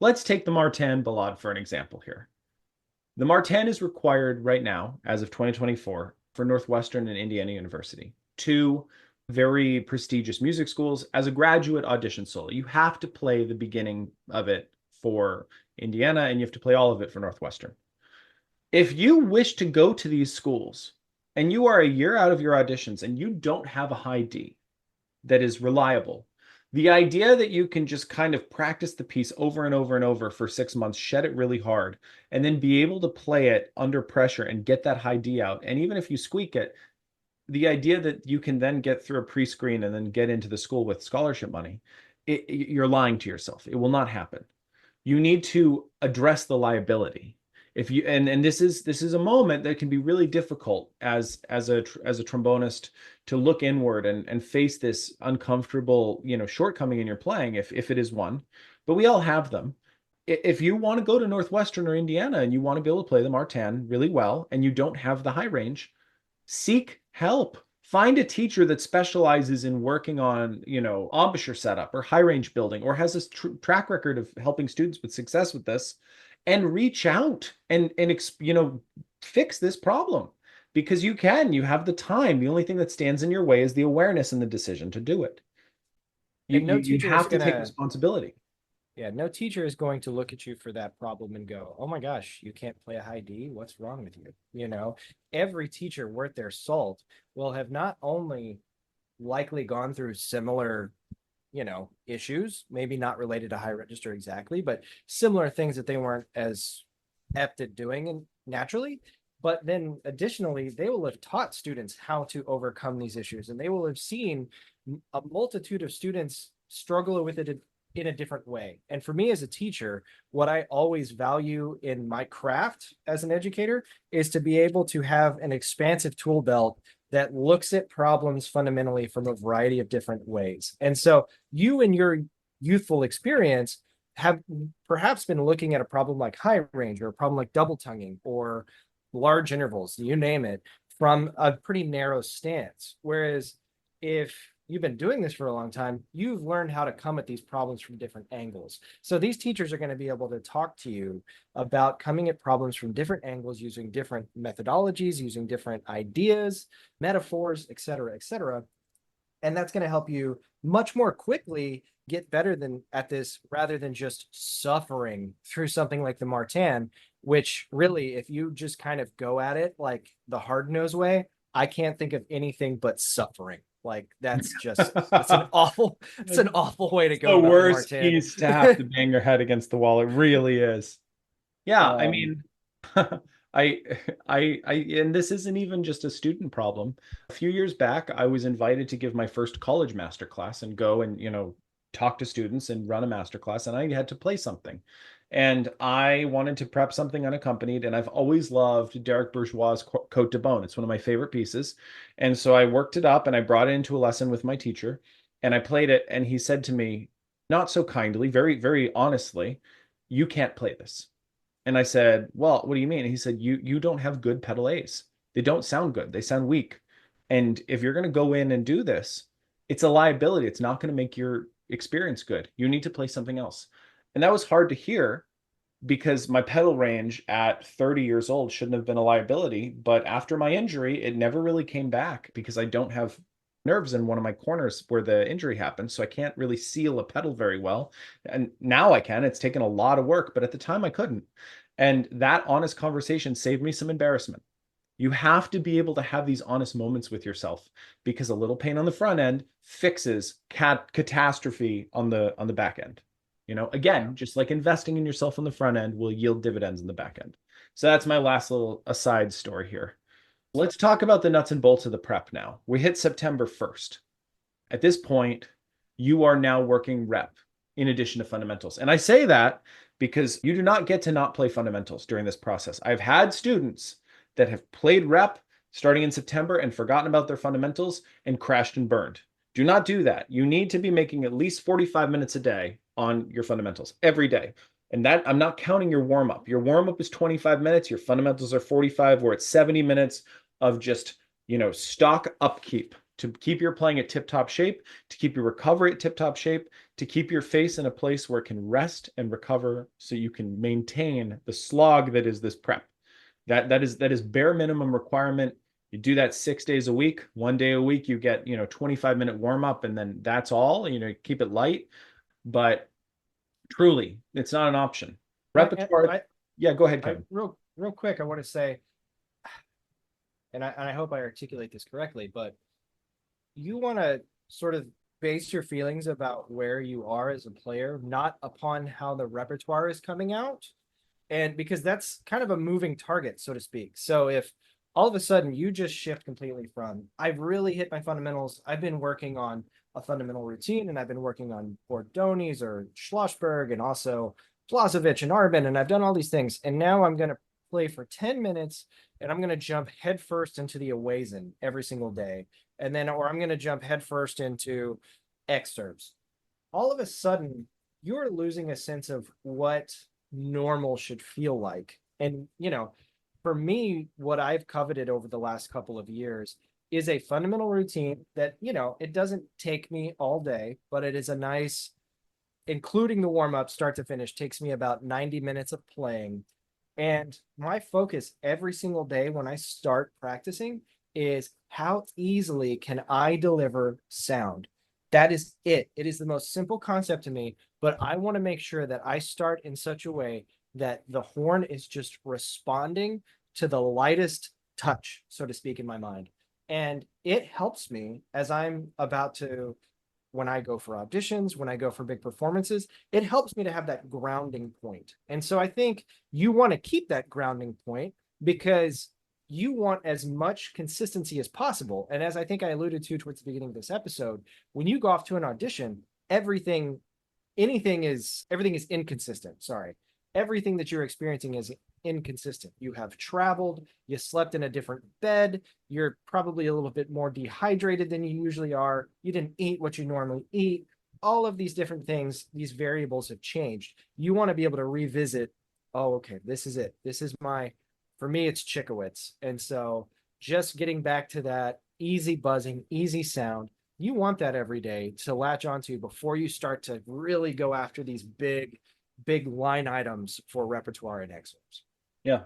Let's take the Martin Ballade for an example here. The Martin is required right now, as of 2024, for Northwestern and Indiana University, two very prestigious music schools, as a graduate audition solo. You have to play the beginning of it for Indiana, and you have to play all of it for Northwestern. If you wish to go to these schools and you are a year out of your auditions and you don't have a high D that is reliable, the idea that you can just kind of practice the piece over and over and over for 6 months, shed it really hard, and then be able to play it under pressure and get that high D out. And even if you squeak it, the idea that you can then get through a pre-screen and then get into the school with scholarship money, you're lying to yourself. It will not happen. You need to address the liability. If you and this is a moment that can be really difficult as a trombonist to look inward and face this uncomfortable, shortcoming in your playing if it is one. But we all have them. If you want to go to Northwestern or Indiana and you want to be able to play the Martin really well and you don't have the high range, seek help. Find a teacher that specializes in working on, embouchure setup or high range building, or has a track record of helping students with success with this, and reach out and fix this problem because you have the time. The only thing that stands in your way is the awareness and the decision to do it. You And you no you teacher is have to take gonna responsibility. Yeah, no teacher is going to look at you for that problem and go, oh my gosh, you can't play a high D, what's wrong with you? Every teacher worth their salt will have not only likely gone through similar issues, maybe not related to high register exactly, but similar things that they weren't as apt at doing and naturally. But then additionally, they will have taught students how to overcome these issues, and they will have seen a multitude of students struggle with it in a different way. And for me as a teacher, what I always value in my craft as an educator is to be able to have an expansive tool belt that looks at problems fundamentally from a variety of different ways. And so you in your youthful experience have perhaps been looking at a problem like high range or a problem like double tonguing or large intervals, you name it, from a pretty narrow stance. Whereas if you've been doing this for a long time, you've learned how to come at these problems from different angles. So these teachers are going to be able to talk to you about coming at problems from different angles, using different methodologies, using different ideas, metaphors, et cetera, et cetera. And that's going to help you much more quickly get better than at this rather than just suffering through something like the Martin, which really, if you just kind of go at it like the hard-nosed way, I can't think of anything but suffering. Like that's just it's an awful way to It's go the about the worst Martin. piece to have to bang your head against the wall. It really is. Yeah, I Um, mean, and this isn't even just a student problem. A few years back, I was invited to give my first college master class and go and, talk to students and run a master class, and I had to play something. And I wanted to prep something unaccompanied, and I've always loved Derek Bourgeois' Cote de Bone. It's one of my favorite pieces. And so I worked it up and I brought it into a lesson with my teacher, and I played it, and he said to me, not so kindly, very, very honestly, "You can't play this." And I said, "Well, what do you mean?" And he said, "You don't have good pedal A's. They don't sound good. They sound weak. And if you're going to go in and do this, it's a liability. It's not going to make your experience good. You need to play something else." And that was hard to hear because my pedal range at 30 years old shouldn't have been a liability. But after my injury, it never really came back because I don't have nerves in one of my corners where the injury happened. So I can't really seal a pedal very well. And now I can. It's taken a lot of work, but at the time I couldn't. And that honest conversation saved me some embarrassment. You have to be able to have these honest moments with yourself because a little pain on the front end fixes catastrophe on the back end. Again, just like investing in yourself on the front end will yield dividends in the back end. So that's my last little aside story here. Let's talk about the nuts and bolts of the prep now. We hit September 1st. At this point, you are now working rep in addition to fundamentals. And I say that because you do not get to not play fundamentals during this process. I've had students that have played rep starting in September and forgotten about their fundamentals and crashed and burned. Do not do that. You need to be making at least 45 minutes a day on your fundamentals every day. And that I'm not counting your warm up. Your warm up is 25 minutes, your fundamentals are 45, where it's 70 minutes of just, stock upkeep to keep your playing at tip-top shape, to keep your recovery at tip-top shape, to keep your face in a place where it can rest and recover so you can maintain the slog that is this prep. That is bare minimum requirement. You do that 6 days a week. 1 day a week, you get 25-minute warm up, and then that's all. Keep it light, but truly, it's not an option. Repertoire. Yeah, go ahead, Kevin. Real quick, I want to say, and I hope I articulate this correctly, but you want to sort of base your feelings about where you are as a player, not upon how the repertoire is coming out. And because that's kind of a moving target, so to speak. So if all of a sudden you just shift completely from, I've really hit my fundamentals, I've been working on a fundamental routine, and I've been working on Bordoni's or Schlossberg and also Blazovic and Arbin, and I've done all these things. And now I'm going to play for 10 minutes and I'm going to jump headfirst into the Awazen every single day. And then, or I'm going to jump headfirst into excerpts. All of a sudden, you're losing a sense of what normal should feel like. And, for me, what I've coveted over the last couple of years is a fundamental routine that, it doesn't take me all day, but it is a nice, including the warm up, start to finish, takes me about 90 minutes of playing. And my focus every single day when I start practicing is how easily can I deliver sound? That is it. It is the most simple concept to me, but I want to make sure that I start in such a way that the horn is just responding to the lightest touch, so to speak, in my mind. And it helps me as I'm about to when I go for auditions, when I go for big performances, it helps me to have that grounding point. And so I think you want to keep that grounding point because you want as much consistency as possible. And as I think I alluded to towards the beginning of this episode, when you go off to an audition, everything everything is inconsistent. Sorry. Everything that you're experiencing is inconsistent. You have traveled, you slept in a different bed, you're probably a little bit more dehydrated than you usually are, you didn't eat what you normally eat. All of these different things, these variables have changed. You want to be able to revisit, oh, okay, this is it. This is my, for me, it's Chickowitz. And so just getting back to that easy buzzing, easy sound, you want that every day to latch onto before you start to really go after these big line items for repertoire and excerpts. Yeah,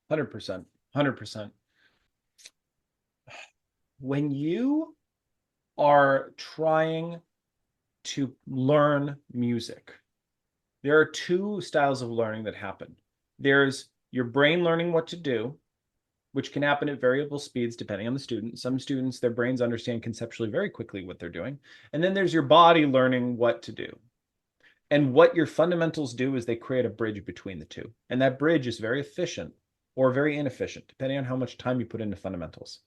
100%. 100%. When you are trying to learn music, there are two styles of learning that happen. There's your brain learning what to do, which can happen at variable speeds depending on the student. Some students, their brains understand conceptually very quickly what they're doing. And then there's your body learning what to do. And what your fundamentals do is they create a bridge between the two. And that bridge is very efficient or very inefficient, depending on how much time you put into fundamentals.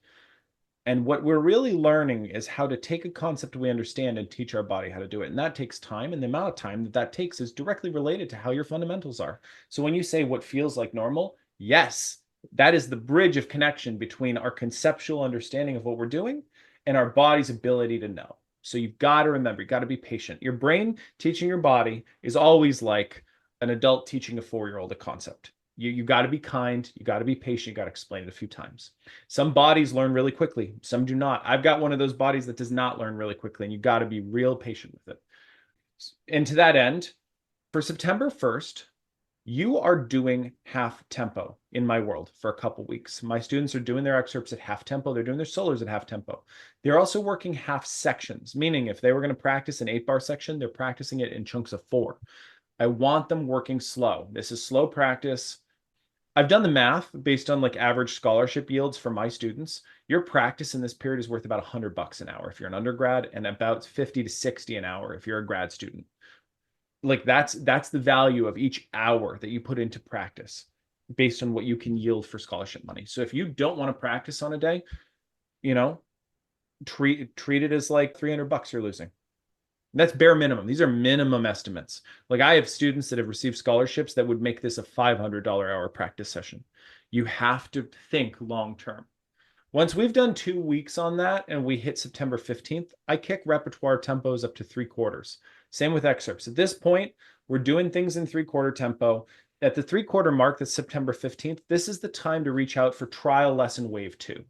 And what we're really learning is how to take a concept we understand and teach our body how to do it. And that takes time. And the amount of time that that takes is directly related to how your fundamentals are. So when you say what feels like normal, yes, that is the bridge of connection between our conceptual understanding of what we're doing and our body's ability to know. So you've got to remember, you've got to be patient. Your brain teaching your body is always like an adult teaching a 4-year-old a concept. You got to be kind, you got to be patient, you got to explain it a few times. Some bodies learn really quickly, some do not. I've got one of those bodies that does not learn really quickly, and you got to be real patient with it. And to that end, for September 1st, you are doing half tempo in my world for a couple weeks. My students are doing their excerpts at half tempo. They're doing their solos at half tempo. They're also working half sections, meaning if they were going to practice an 8-bar section, they're practicing it in chunks of 4. I want them working slow. This is slow practice. I've done the math based on like average scholarship yields for my students. Your practice in this period is worth about $100 an hour if you're an undergrad, and about 50 to 60 an hour if you're a grad student. Like that's the value of each hour that you put into practice based on what you can yield for scholarship money. So if you don't want to practice on a day, you know, treat it as like $300 you're losing. That's bare minimum. These are minimum estimates. Like I have students that have received scholarships that would make this a $500 hour practice session. You have to think long term. Once we've done 2 weeks on that and we hit September 15th, I kick repertoire tempos up to 3/4. Same with excerpts. At this point, we're doing things in 3/4 tempo. At the 3/4 mark, that's September 15th, this is the time to reach out for trial lesson wave 2.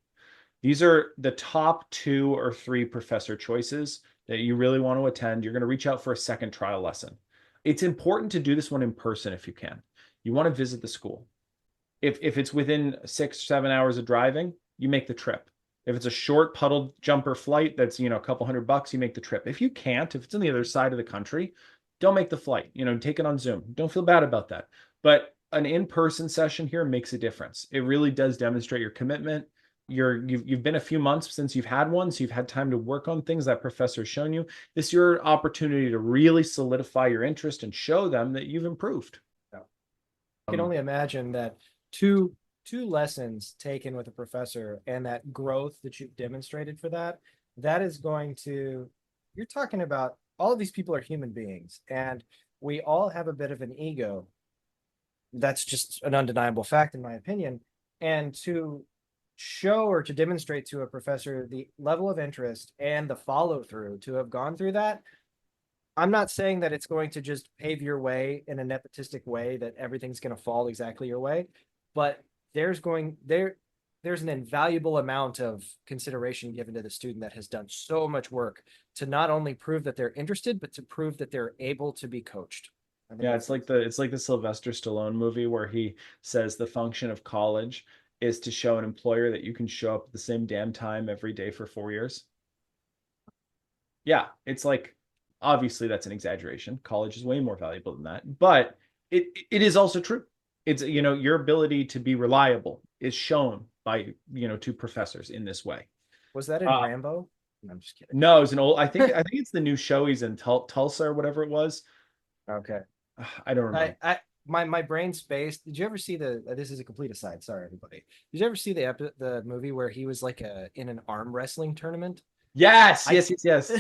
These are the top 2 or 3 professor choices that you really want to attend. You're going to reach out for a second trial lesson. It's important to do this one in person if you can. You want to visit the school. If it's within 6-7 hours of driving, you make the trip. If it's a short puddle jumper flight that's, a couple $100, you make the trip. If you can't, if it's on the other side of the country, don't make the flight. Take it on Zoom. Don't feel bad about that. But an in-person session here makes a difference. It really does demonstrate your commitment. You've been a few months since you've had one, so you've had time to work on things that professor has shown you. This is your opportunity to really solidify your interest and show them that you've improved. I can only imagine that two lessons taken with a professor and that growth that you've demonstrated for that is going to, you're talking about all of these people are human beings and we all have a bit of an ego. That's just an undeniable fact in my opinion. And to show or to demonstrate to a professor the level of interest and the follow through to have gone through that, I'm not saying that it's going to just pave your way in a nepotistic way, that everything's going to fall exactly your way, but there's an invaluable amount of consideration given to the student that has done so much work to not only prove that they're interested, but to prove that they're able to be coached. Yeah, it's like the Sylvester Stallone movie where he says the function of college is to show an employer that you can show up at the same damn time every day for 4 years. Yeah, it's like, obviously that's an exaggeration. College is way more valuable than that, but it is also true. It's, your ability to be reliable is shown by, 2 professors in this way. Was that in Rambo? I'm just kidding. No, it's an old. I think it's the new show. He's in Tulsa or whatever it was. Okay. I don't remember. My brain space. Did you ever see this is a complete aside. Sorry, everybody. Did you ever see the movie where he was like in an arm wrestling tournament? Yes, I yes, yes, yes.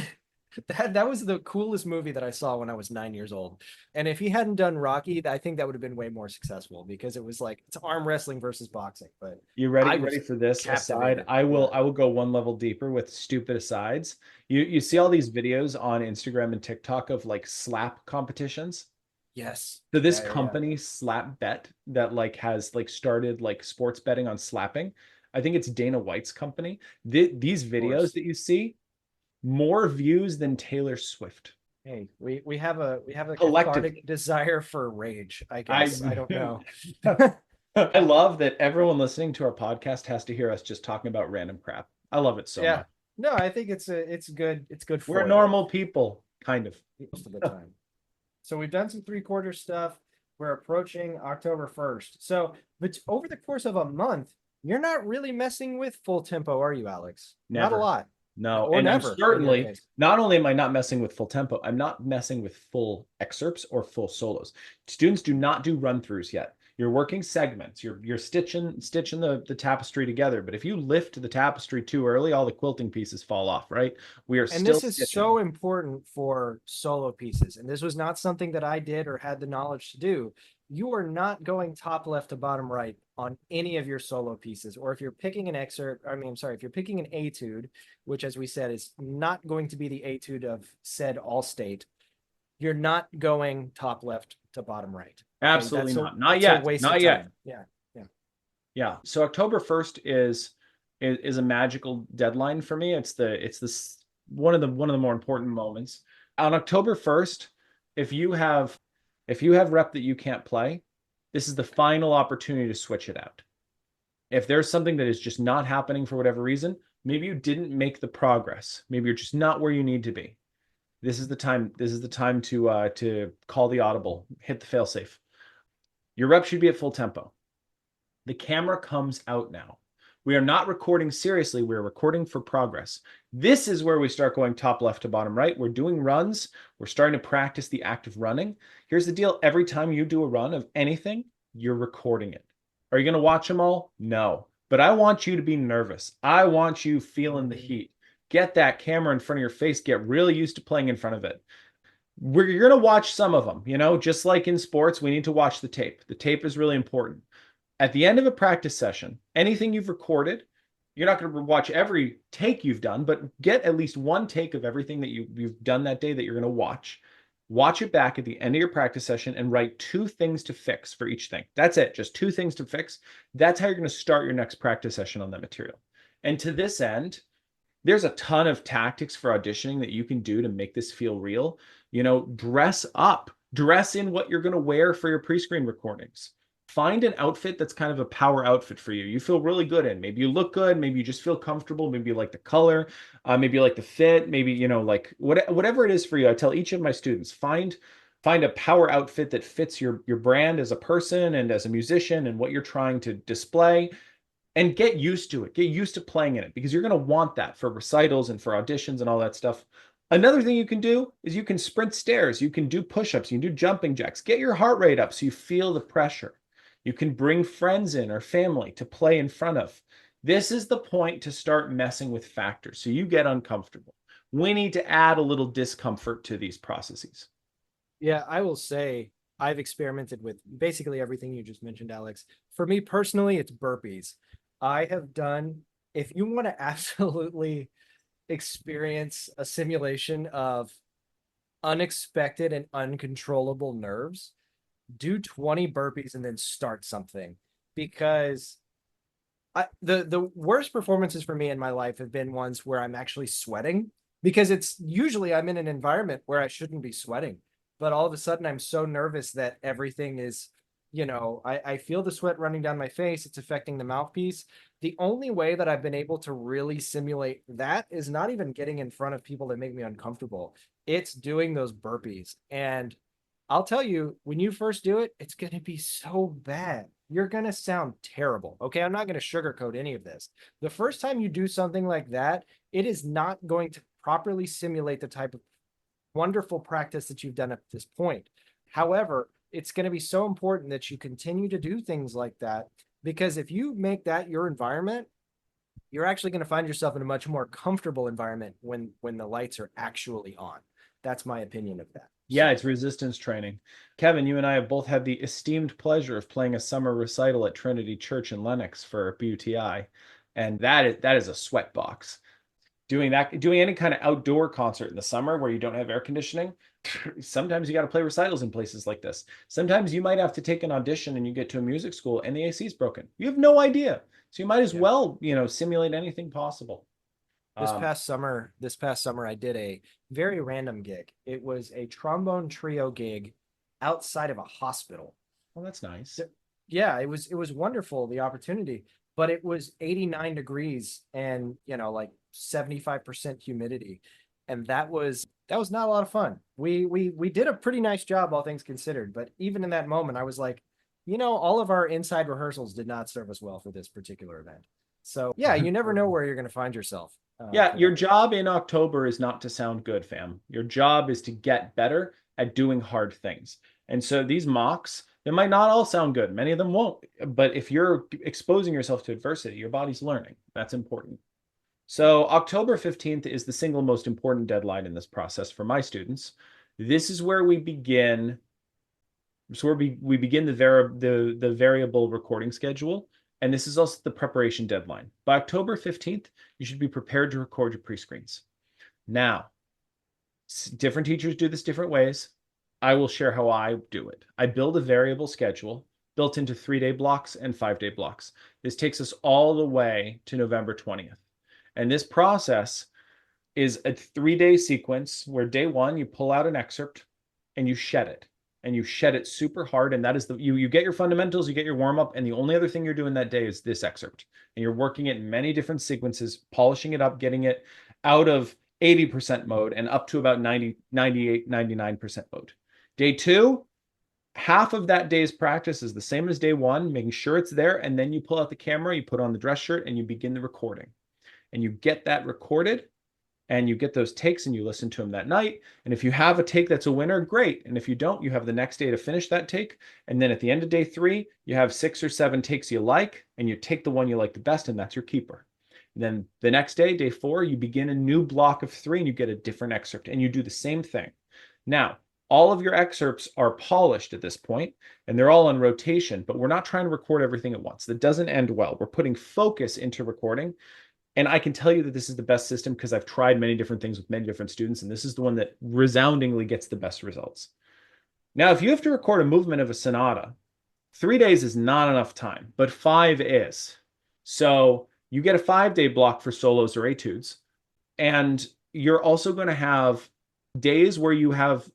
that was the coolest movie that I saw when I was 9 years old. And if he hadn't done Rocky, I think that would have been way more successful because it was like it's arm wrestling versus boxing. But You I ready was for this aside? captivated. I Yeah. will I will go one level deeper with stupid asides. You see all these videos on Instagram and TikTok of like slap competitions. Yes. So this Yeah. company Slap Bet that like has like started like sports betting on slapping. I think it's Dana White's company. These Of videos course. that you see, more views than Taylor Swift Hey, we have a collectively. cathartic desire for rage, I I guess. I don't know. I love that everyone listening to our podcast has to hear us just talking about random crap. I love it so Yeah. much. No, I think it's good We're foil normal people, kind of. most of the time. So we've done some 3/4 stuff. We're approaching October 1st. So, but over the course of a month, you're not really messing with full tempo, are you, Alex? Not a Never. lot. No, Or and I'm never in your certainly case. not only am I not messing with full tempo, I'm not messing with full excerpts or full solos. Students do not do run throughs yet. You're working segments. You're stitching the tapestry together. But if you lift the tapestry too early, all the quilting pieces fall off, right? We are And still this is stitching. so important for solo pieces. And this was not something that I did or had the knowledge to do. You are not going top left to bottom right on any of your solo pieces. Or if you're picking an excerpt, I mean, I'm sorry, if you're picking an etude, which as we said is not going to be the etude of said all state, you're not going top left to bottom right. Okay, Absolutely not. Not that's a yet. waste of Not yet. time. Yeah. Yeah. Yeah. So October 1st is a magical deadline for me. It's this one of the more important moments. On October 1st, if you have rep that you can't play, this is the final opportunity to switch it out. If there's something that is just not happening for whatever reason, maybe you didn't make the progress. Maybe you're just not where you need to be. This is the time to call the audible, hit the failsafe. Your rep should be at full tempo. The camera comes out now. We are not recording seriously. We're recording for progress. This is where we start going top left to bottom right. We're doing runs. We're starting to practice the act of running. Here's the deal. Every time you do a run of anything, you're recording it. Are you going to watch them all? No. But I want you to be nervous. I want you feeling the heat. Get that camera in front of your face. Get really used to playing in front of it. You're going to watch some of them, just like in sports, we need to watch the tape. The tape is really important. At the end of a practice session, anything you've recorded, you're not going to watch every take you've done, but get at least one take of everything that you've done that day that you're going to watch. Watch it back at the end of your practice session and write 2 things to fix for each thing. That's it, just 2 things to fix. That's how you're going to start your next practice session on that material. And to this end, there's a ton of tactics for auditioning that you can do to make this feel real. Dress up, dress in what you're going to wear for your pre-screen recordings. Find an outfit that's kind of a power outfit for you. You feel really good in. Maybe you look good. Maybe you just feel comfortable. Maybe you like the color. Maybe you like the fit. Maybe, like whatever it is for you. I tell each of my students, find a power outfit that fits your brand as a person and as a musician and what you're trying to display, and get used to it. Get used to playing in it because you're going to want that for recitals and for auditions and all that stuff. Another thing you can do is you can sprint stairs, you can do push-ups, you can do jumping jacks. Get your heart rate up so you feel the pressure. You can bring friends in or family to play in front of. This is the point to start messing with factors so you get uncomfortable. We need to add a little discomfort to these processes. Yeah, I will say I've experimented with basically everything you just mentioned, Alex. For me personally, it's burpees. I have done, if you want to absolutely experience a simulation of unexpected and uncontrollable nerves, do 20 burpees and then start something. Because the worst performances for me in my life have been ones where I'm actually sweating because it's usually I'm in an environment where I shouldn't be sweating, but all of a sudden I'm so nervous that everything is, I feel the sweat running down my face. It's affecting the mouthpiece. The only way that I've been able to really simulate that is not even getting in front of people that make me uncomfortable. It's doing those burpees. And I'll tell you, when you first do it, it's going to be so bad. you're going to sound terrible. Okay. I'm not going to sugarcoat any of this. The first time you do something like that, it is not going to properly simulate the type of wonderful practice that you've done at this point. However, it's going to be so important that you continue to do things like that, because if you make that your environment, you're actually going to find yourself in a much more comfortable environment when the lights are actually on. That's my opinion of that. Yeah, So, it's resistance training. Kevin, you and I have both had the esteemed pleasure of playing a summer recital at Trinity Church in Lenox for BUTI, and that is a sweat box. Doing any kind of outdoor concert in the summer where you don't have air conditioning, sometimes you got to play recitals in places like this. Sometimes you might have to take an audition and you get to a music school and the AC is broken. You have no idea. So you might as yeah. well, simulate anything possible. This past summer, I did a very random gig. It was a trombone trio gig outside of a hospital. Well, that's nice. Yeah, it was wonderful, the opportunity, but it was 89 degrees and, like 75% humidity. And that was not a lot of fun. We did a pretty nice job, all things considered, but even in that moment, I was like, all of our inside rehearsals did not serve us well for this particular event. So yeah, you never know where you're going to find yourself. Yeah, your job in October is not to sound good, fam. Your job is to get better at doing hard things. And so these mocks, they might not all sound good. Many of them won't. But if you're exposing yourself to adversity, your body's learning. That's important. So October 15th is the single most important deadline in this process for my students. This is where we begin. So we begin the variable recording schedule. And this is also the preparation deadline. By October 15th, you should be prepared to record your pre-screens. Now, different teachers do this different ways. I will share how I do it. I build a variable schedule built into 3-day blocks and 5-day blocks. This takes us all the way to November 20th. And this process is a 3-day sequence where day one, you pull out an excerpt and you shed it. And you shed it super hard. And that is you get your fundamentals, you get your warm up. And the only other thing you're doing that day is this excerpt. And you're working it in many different sequences, polishing it up, getting it out of 80% mode and up to about 90, 98, 99% mode. Day two, half of that day's practice is the same as day one, making sure it's there. And then you pull out the camera, you put on the dress shirt, and you begin the recording. And you get that recorded. And you get those takes and you listen to them that night. And if you have a take that's a winner, great. And if you don't, you have the next day to finish that take. And then at the end of day 3, you have 6 or 7 takes you like, and you take the one you like the best, and that's your keeper. And then the next day, day 4, you begin a new block of 3 and you get a different excerpt and you do the same thing. Now, all of your excerpts are polished at this point and they're all on rotation, but we're not trying to record everything at once. That doesn't end well. We're putting focus into recording. And I can tell you that this is the best system because I've tried many different things with many different students, and this is the one that resoundingly gets the best results. Now, if you have to record a movement of a sonata, 3 days is not enough time, but 5 is. So you get a 5-day block for solos or etudes, and you're also going to have days where you have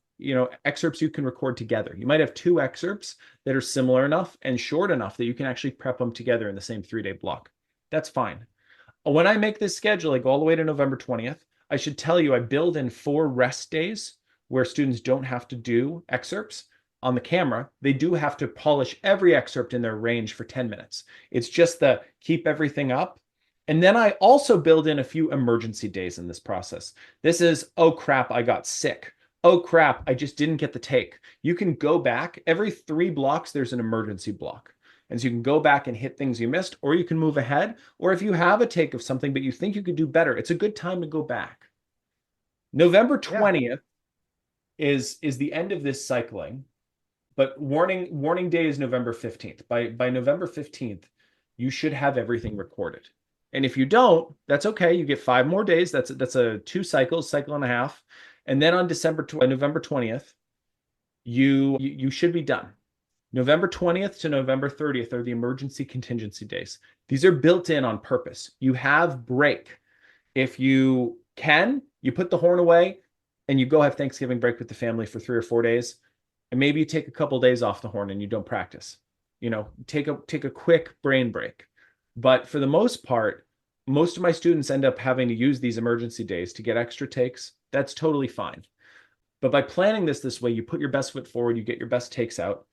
excerpts you can record together. You might have 2 excerpts that are similar enough and short enough that you can actually prep them together in the same 3-day block. That's fine. When I make this schedule, I go all the way to November 20th. I should tell you, I build in 4 rest days where students don't have to do excerpts on the camera. They do have to polish every excerpt in their range for 10 minutes. It's just the keep everything up. And then I also build in a few emergency days in this process. This is, oh crap, I got sick. Oh crap, I just didn't get the take. You can go back. Every 3 blocks, there's an emergency block. And so you can go back and hit things you missed, or you can move ahead. Or if you have a take of something, but you think you could do better, it's a good time to go back. November 20th is the end of this cycling, but warning day is November 15th. By November 15th, you should have everything recorded. And if you don't, that's okay. You get 5 more days. That's a 2 cycles, cycle and a half. And then on November 20th, you should be done. November 20th to November 30th are the emergency contingency days. These are built in on purpose. You have break. If you can, you put the horn away and you go have Thanksgiving break with the family for 3 or 4 days. And maybe you take a couple days off the horn and you don't practice. Take a quick brain break. But for the most part, most of my students end up having to use these emergency days to get extra takes. That's totally fine. But by planning this way, you put your best foot forward, you get your best takes out.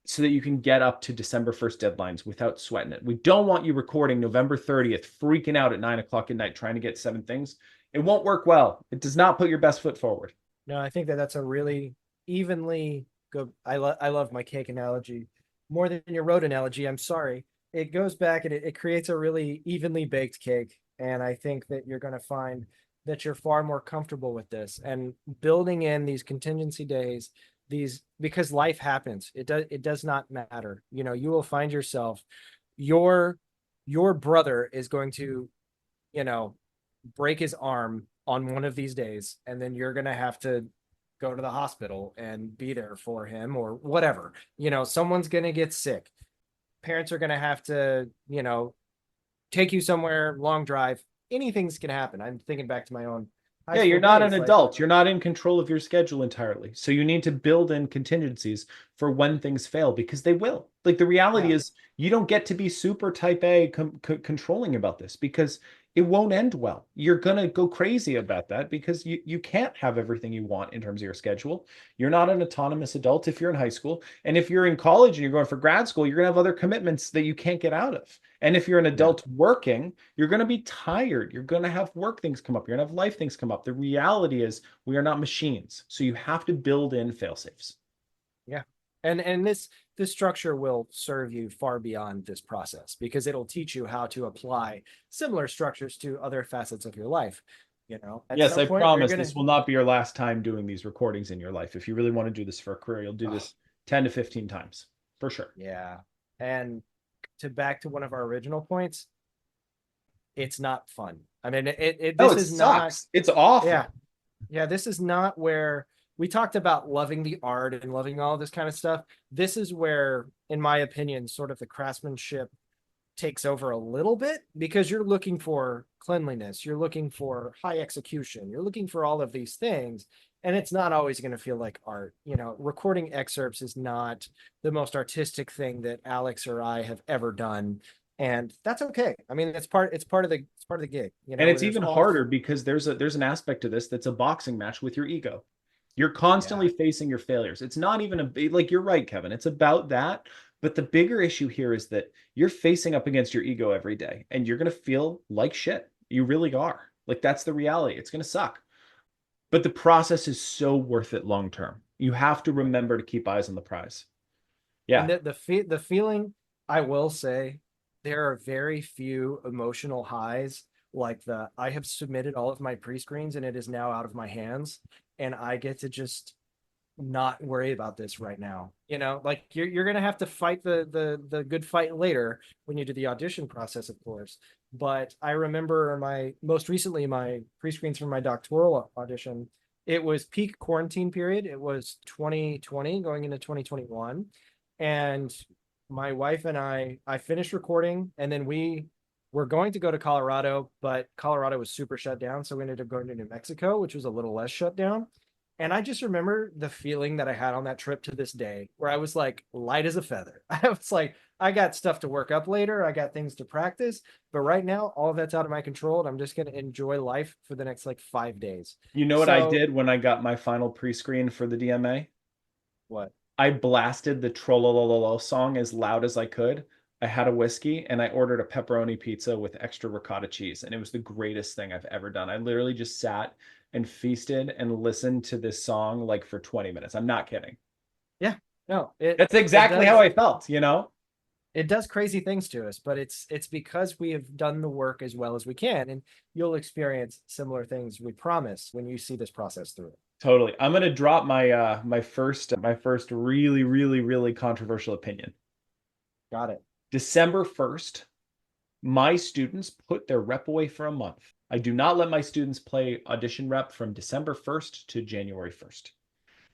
so that you can get up to December 1st deadlines without sweating it. We don't want you recording November 30th, freaking out at 9 o'clock at night, trying to get 7 things. It won't work well. It does not put your best foot forward. No, I think that that's a really evenly good. I love my cake analogy more than your road analogy. I'm sorry. It goes back and it creates a really evenly baked cake. And I think that you're going to find that you're far more comfortable with this and building in these contingency days, these because life happens. It does not matter. You know, you will find yourself, your your brother is going to, you know, break his arm on one of these days, and then you're going to have to go to the hospital and be there for him or whatever. You know, someone's going to get sick. Parents are going to have to, you know, take you somewhere, long drive. Anything's going to happen. I'm thinking back to my own high Yeah, you're school not an days. Like, adult. You're not in control of your schedule entirely. So you need to build in contingencies for when things fail because they will. Like the reality yeah, is you don't get to be super type A controlling about this because it won't end well. You're going to go crazy about that because you can't have everything you want in terms of your schedule. You're not an autonomous adult if you're in high school. And if you're in college and you're going for grad school, you're going to have other commitments that you can't get out of. And if you're an yeah, adult working, you're going to be tired. You're going to have work things come up. You're going to have life things come up. The reality is we are not machines. So you have to build in fail safes. yeah. And this structure will serve you far beyond this process because it'll teach you how to apply similar structures to other facets of your life. You know, at Yes, some I point we're promise gonna this will not be your last time doing these recordings in your life. If you really want to do this for a career, you'll do oh, this 10 to 15 times for sure. yeah. And to back to one of our original points, it's not fun. I mean, Oh, this it is not, sucks. It's awful. yeah, yeah, this is not where we talked about loving the art and loving all this kind of stuff. This is where, in my opinion, sort of the craftsmanship takes over a little bit because you're looking for cleanliness, you're looking for high execution, you're looking for all of these things. And it's not always going to feel like art. You know, recording excerpts is not the most artistic thing that Alex or I have ever done. And that's okay. I mean, it's part of the gig, you And know, it's there's even all, harder because there's an aspect to this that's a boxing match with your ego. You're yeah, constantly facing your failures. It's not even like you're right, Kevin. It's about that. But the bigger issue here is that you're facing up against your ego every day and you're going to feel like shit. You really are. Like that's the reality. It's going to suck. But the process is so worth it long term. You have to right. remember to keep eyes on the prize. And Yeah. the feeling, I will say, there are very few emotional highs like the I have submitted all of my pre-screens and it is now out of my hands and I get to just not worry about this right now. You know, like you're gonna have to fight the good fight later when you do the audition process, of course. But I remember my most recently my pre-screens for my doctoral audition. It was peak quarantine period. It was 2020 going into 2021. And my wife and I finished recording and then we were going to go to Colorado, but Colorado was super shut down. So we ended up going to New Mexico, which was a little less shut down. And I just remember the feeling that I had on that trip to this day, where I was like light as a feather. I was like, I got stuff to work up later. I got things to practice. But right now, all of that's out of my control. And I'm just going to enjoy life for the next like 5 days. You know what I So, did when I got my final pre-screen for the DMA? what? I blasted the Trollololo song as loud as I could. I had a whiskey and I ordered a pepperoni pizza with extra ricotta cheese. And it was the greatest thing I've ever done. I literally just sat and feasted and listened to this song like for 20 minutes. I'm not kidding. Yeah, no, it, That's it exactly how does. I felt, you know? It does crazy things to us, but it's because we have done the work as well as we can. And you'll experience similar things, we promise, when you see this process through. Totally. I'm gonna drop my first really, really, really controversial opinion. Got it. December 1st, my students put their rep away for a month. I do not let my students play audition rep from December 1st to January 1st.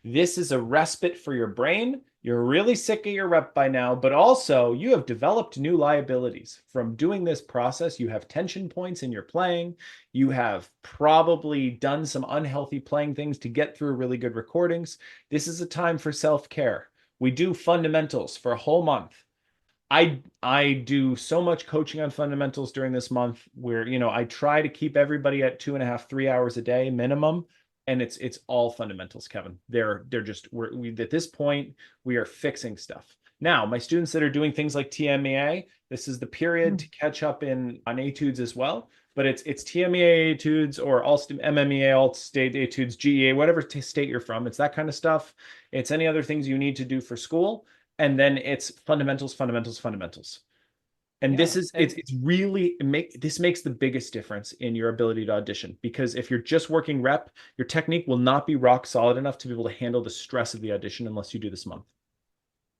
This is a respite for your brain. You're really sick of your rep by now, but also you have developed new liabilities. From doing this process, you have tension points in your playing. You have probably done some unhealthy playing things to get through really good recordings. This is a time for self-care. We do fundamentals for a whole month. I do so much coaching on fundamentals during this month where, I try to keep everybody at 2.5, 3 hours a day minimum. And it's all fundamentals, Kevin. They're just, we at this point, we are fixing stuff. Now, my students that are doing things like TMEA, this is the period to catch up on etudes as well. But it's TMEA etudes or all MMEA, all state etudes, GEA, whatever state you're from. It's that kind of stuff. It's any other things you need to do for school. And then it's fundamentals, fundamentals, fundamentals. And Yeah, this is and it's really this makes the biggest difference in your ability to audition, because if you're just working rep, your technique will not be rock solid enough to be able to handle the stress of the audition unless you do this month.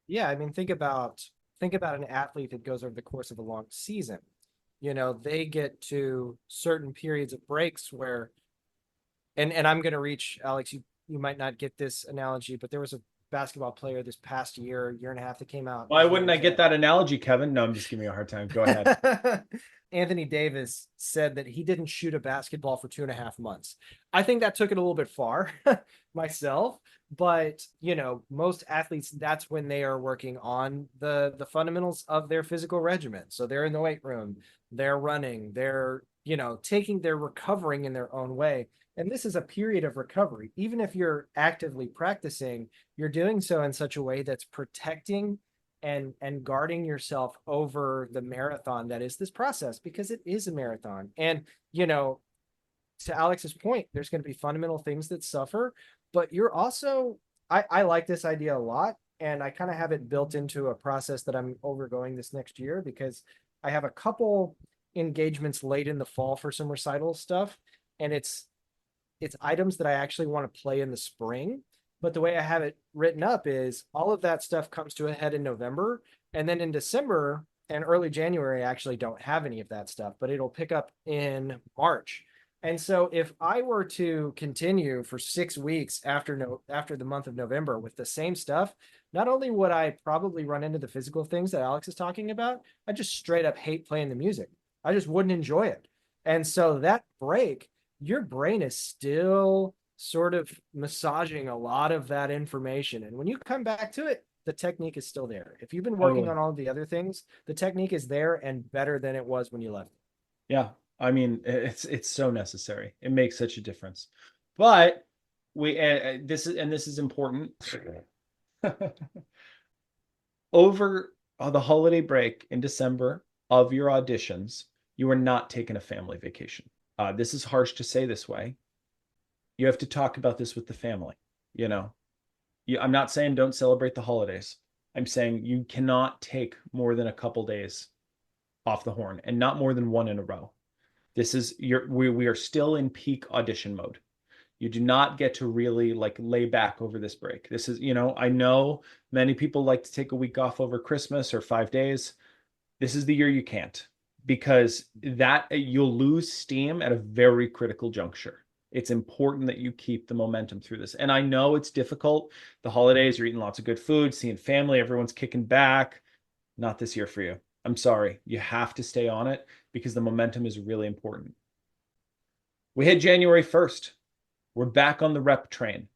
yeah, I mean, think about an athlete that goes over the course of a long season. They get to certain periods of breaks where, and I'm going to reach Alex. You might not get this analogy, but there was a basketball player this past year and a half that came out Why as an wouldn't I get example. that analogy, Kevin? No, I'm just giving you a hard time. Go ahead. Anthony Davis said that he didn't shoot a basketball for 2.5 months. I think that took it a little bit far myself, but most athletes, that's when they are working on the fundamentals of their physical regimen. So they're in the weight room, they're running, they're they're recovering in their own way. And this is a period of recovery. Even if you're actively practicing, you're doing so in such a way that's protecting and guarding yourself over the marathon that is this process, because it is a marathon. And to Alex's point, there's going to be fundamental things that suffer, but you're also, I like this idea a lot, and I kind of have it built into a process that I'm overgoing this next year, because I have a couple engagements late in the fall for some recital stuff, and it's items that I actually want to play in the spring. But the way I have it written up is all of that stuff comes to a head in November. And then in December and early January, I actually don't have any of that stuff, but it'll pick up in March. And so if I were to continue for 6 weeks after the month of November with the same stuff, not only would I probably run into the physical things that Alex is talking about, I just straight up hate playing the music. I just wouldn't enjoy it. And so that break, your brain is still sort of massaging a lot of that information. And when you come back to it, the technique is still there. If you've been working Totally. on all of the other things, the technique is there and better than it was when you left. Yeah. I mean, it's so necessary. It makes such a difference. But this is important. Over the holiday break in December of your auditions, you are not taking a family vacation. This is harsh to say this way. You have to talk about this with the family. You know, I'm not saying don't celebrate the holidays. I'm saying you cannot take more than a couple days off the horn, and not more than one in a row. This is we are still in peak audition mode. You do not get to really like lay back over this break. This is, I know many people like to take a week off over Christmas or 5 days. This is the year you can't, because that you'll lose steam at a very critical juncture. It's important that you keep the momentum through this. And I know it's difficult. The holidays, you're eating lots of good food, seeing family, everyone's kicking back. Not this year for you. I'm sorry. You have to stay on it because the momentum is really important. We hit January 1st. We're back on the rep train,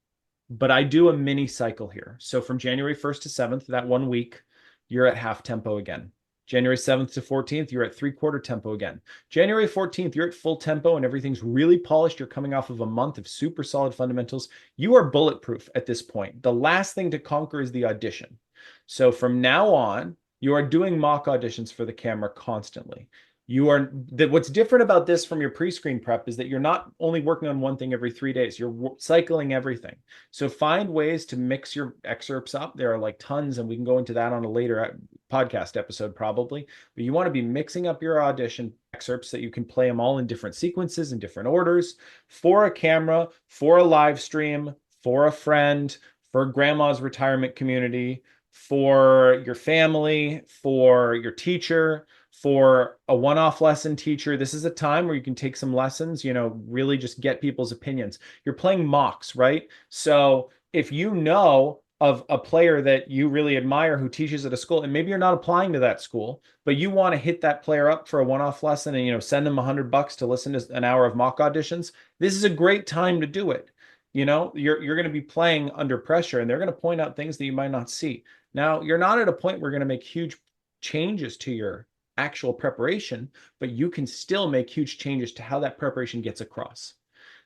but I do a mini cycle here. So from January 1st to 7th, that 1 week, you're at half tempo again. January 7th to 14th, you're at 3/4 tempo again. January 14th, you're at full tempo and everything's really polished. You're coming off of a month of super solid fundamentals. You are bulletproof at this point. The last thing to conquer is the audition. So from now on, you are doing mock auditions for the camera constantly. What's different about this from your pre-screen prep is that you're not only working on one thing every 3 days, you're cycling everything. So find ways to mix your excerpts up. There are like tons, and we can go into that on a later podcast episode probably, but you want to be mixing up your audition excerpts so that you can play them all in different sequences in different orders for a camera, for a live stream, for a friend, for grandma's retirement community, for your family, for your teacher, for a one-off lesson teacher. This is a time where you can take some lessons, really just get people's opinions. You're playing mocks, right? So if you know of a player that you really admire who teaches at a school, and maybe you're not applying to that school, but you want to hit that player up for a one-off lesson and send them $100 to listen to an hour of mock auditions, this is a great time to do it. You're going to be playing under pressure, and they're going to point out things that you might not see. Now, you're not at a point where you're going to make huge changes to your actual preparation, but you can still make huge changes to how that preparation gets across.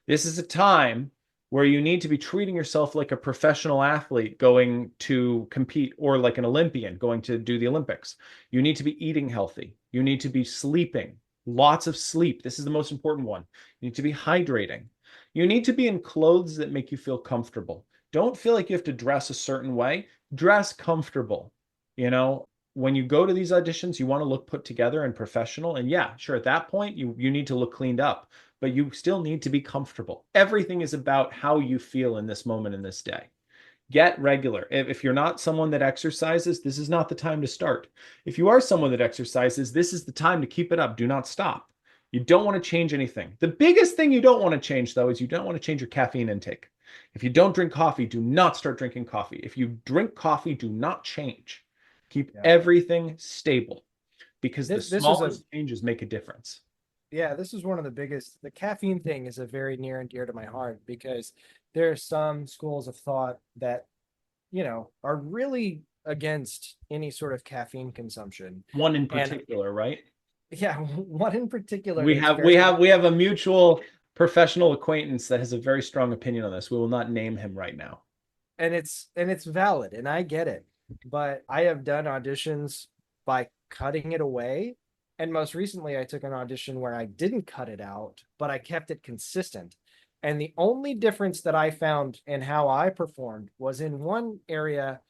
This is a time where you need to be treating yourself like a professional athlete going to compete, or like an Olympian going to do the Olympics. You need to be eating healthy. You need to be sleeping, lots of sleep. This is the most important one. You need to be hydrating. You need to be in clothes that make you feel comfortable. Don't feel like you have to dress a certain way. Dress comfortable. You know, when you go to these auditions, you want to look put together and professional. And yeah, sure, at that point, you need to look cleaned up, but you still need to be comfortable. Everything is about how you feel in this moment, in this day. Get regular. If you're not someone that exercises, this is not the time to start. If you are someone that exercises, this is the time to keep it up. Do not stop. You don't want to change anything. The biggest thing you don't want to change, though, is you don't want to change your caffeine intake. If you don't drink coffee, do not start drinking coffee. If you drink coffee, do not change. Keep Yeah. everything stable, because the This is a smallest changes make a difference. Yeah, this is one of the biggest. The caffeine thing is a very near and dear to my heart because there are some schools of thought that, are really against any sort of caffeine consumption. One in And particular, right? yeah, one in particular We that's have we very, have we have a mutual professional acquaintance that has a very strong opinion on this. We will not name him right now. and it's valid, and I get it. But I have done auditions by cutting it away. And most recently I took an audition where I didn't cut it out, but I kept it consistent. And the only difference that I found in how I performed was in one area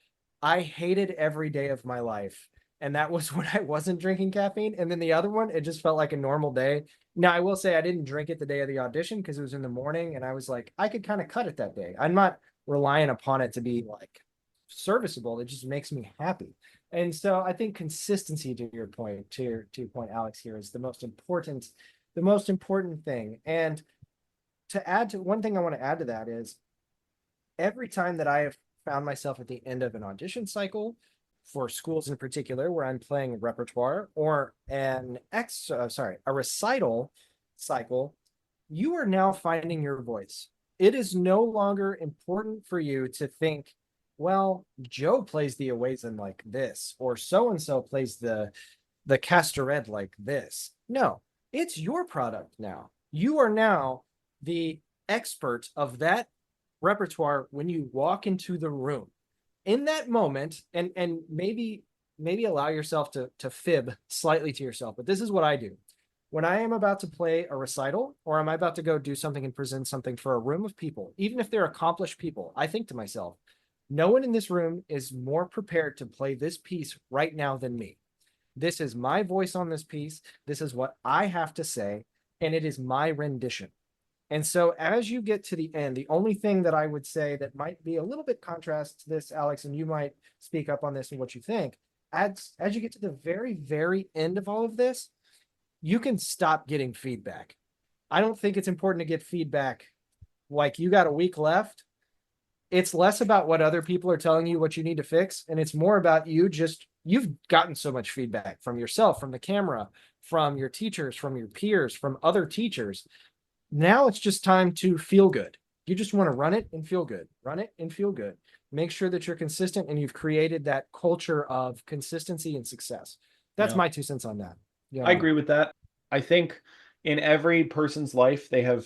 I hated every day of my life. And that was when I wasn't drinking caffeine. And then the other one, it just felt like a normal day. Now, I will say I didn't drink it the day of the audition because it was in the morning. And I was like, I could kind of cut it that day. I'm not relying upon it to be like serviceable. It just makes me happy. And so I think consistency, to your point, to your point, Alex, here is the most important thing. And to add to one thing I want to add to that is every time that I have found myself at the end of an audition cycle for schools in particular, where I'm playing a repertoire or a recital cycle, you are now finding your voice. It is no longer important for you to think, well, Joe plays the Owazen like this, or so and so plays the Castoret like this. No, it's your product now. You are now the expert of that repertoire when you walk into the room. In that moment, and maybe allow yourself to fib slightly to yourself, but this is what I do. When I am about to play a recital or I'm about to go do something and present something for a room of people, even if they're accomplished people, I think to myself, no one in this room is more prepared to play this piece right now than me. This is my voice on this piece. This is what I have to say, and it is my rendition. And so as you get to the end, the only thing that I would say that might be a little bit contrast to this, Alex, and you might speak up on this and what you think, as you get to the very, very end of all of this, you can stop getting feedback. I don't think it's important to get feedback like you got a week left. It's less about what other people are telling you what you need to fix, and it's more about you've gotten so much feedback from yourself, from the camera, from your teachers, from your peers, from other teachers. Now it's just time to feel good. You just want to run it and feel good, run it and feel good. Make sure that you're consistent and you've created that culture of consistency and success. That's Yeah. my 2 cents on that. I Yeah. agree with that. I think in every person's life, they have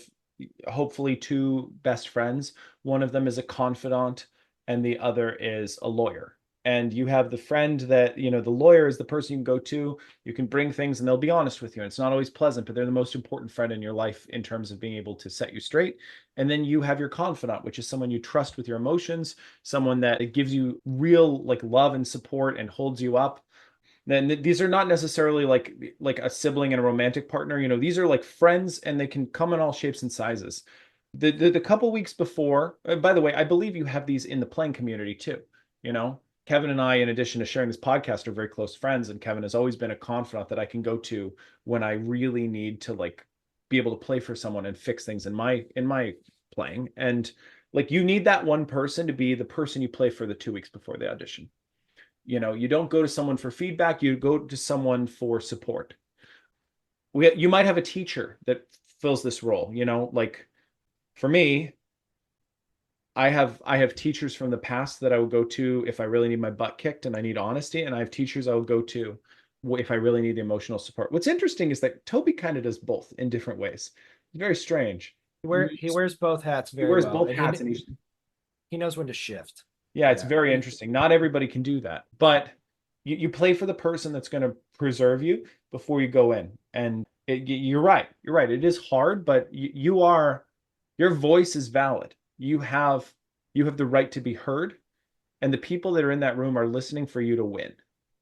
hopefully two best friends. One of them is a confidant, and the other is a lawyer. And you have the friend that, the lawyer is the person you can go to. You can bring things and they'll be honest with you. And it's not always pleasant, but they're the most important friend in your life in terms of being able to set you straight. And then you have your confidant, which is someone you trust with your emotions, someone that gives you real like love and support and holds you up. Then these are not necessarily like a sibling and a romantic partner. These are like friends, and they can come in all shapes and sizes. The couple weeks before, by the way, I believe you have these in the playing community too. Kevin and I, in addition to sharing this podcast, are very close friends, and Kevin has always been a confidant that I can go to when I really need to like be able to play for someone and fix things in my playing. And like you need that one person to be the person you play for the 2 weeks before the audition. You don't go to someone for feedback, you go to someone for support. You might have a teacher that fills this role. Like for me, I have teachers from the past that I would go to if I really need my butt kicked and I need honesty, and I have teachers I would go to if I really need the emotional support. What's interesting is that Toby kind of does both in different ways. It's very strange. He wears both hats He very wears well, both and hats, and he knows when to shift. yeah, it's Yeah. very interesting. Not everybody can do that, but you play for the person that's going to preserve you before you go in. And you're right. You're right. It is hard, but your voice is valid. You have the right to be heard, and the people that are in that room are listening for you to win.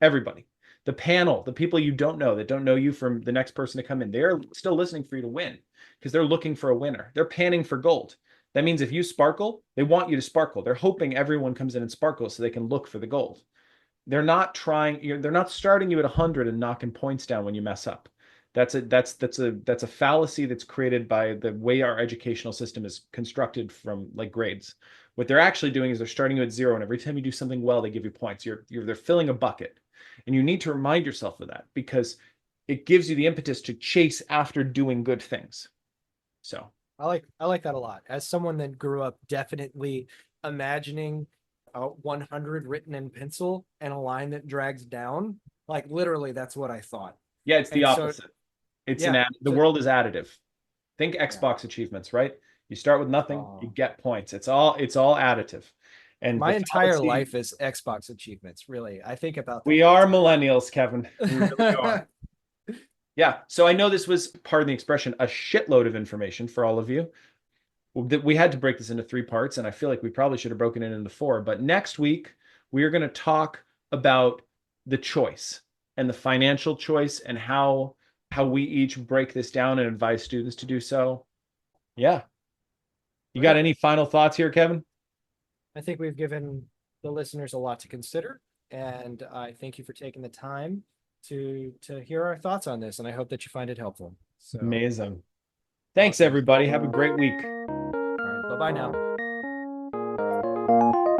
Everybody. The panel, the people you don't know that don't know you from the next person to come in, they're still listening for you to win because they're looking for a winner. They're panning for gold. That means if you sparkle, they want you to sparkle. They're hoping everyone comes in and sparkles so they can look for the gold. They're not starting you at 100 and knocking points down when you mess up. That's a fallacy that's created by the way our educational system is constructed from like grades. What they're actually doing is they're starting you at 0, and every time you do something well, they give you points. They're filling a bucket. And you need to remind yourself of that because it gives you the impetus to chase after doing good things. So I like that a lot. As someone that grew up definitely imagining 100 written in pencil and a line that drags down, like literally that's what I thought. yeah, it's the And so opposite. yeah, The world is additive. Think yeah. Xbox achievements, right? You start with nothing, you get points. It's all additive. And the My entire fallacy, life is Xbox achievements, really. I think about that we all are the millennials, Kevin. We really time. are. Yeah. So I know this was, pardon the expression, a shitload of information for all of you. We had to break this into 3 parts, and I feel like we probably should have broken it into 4. But next week, we are going to talk about the choice and the financial choice and how we each break this down and advise students to do so. Yeah. You got Great. any final thoughts here, Kevin? I think we've given the listeners a lot to consider, and I thank you for taking the time to hear our thoughts on this, and I hope that you find it helpful. So Amazing. Thanks, awesome. everybody. Have a great week. All right, bye-bye now.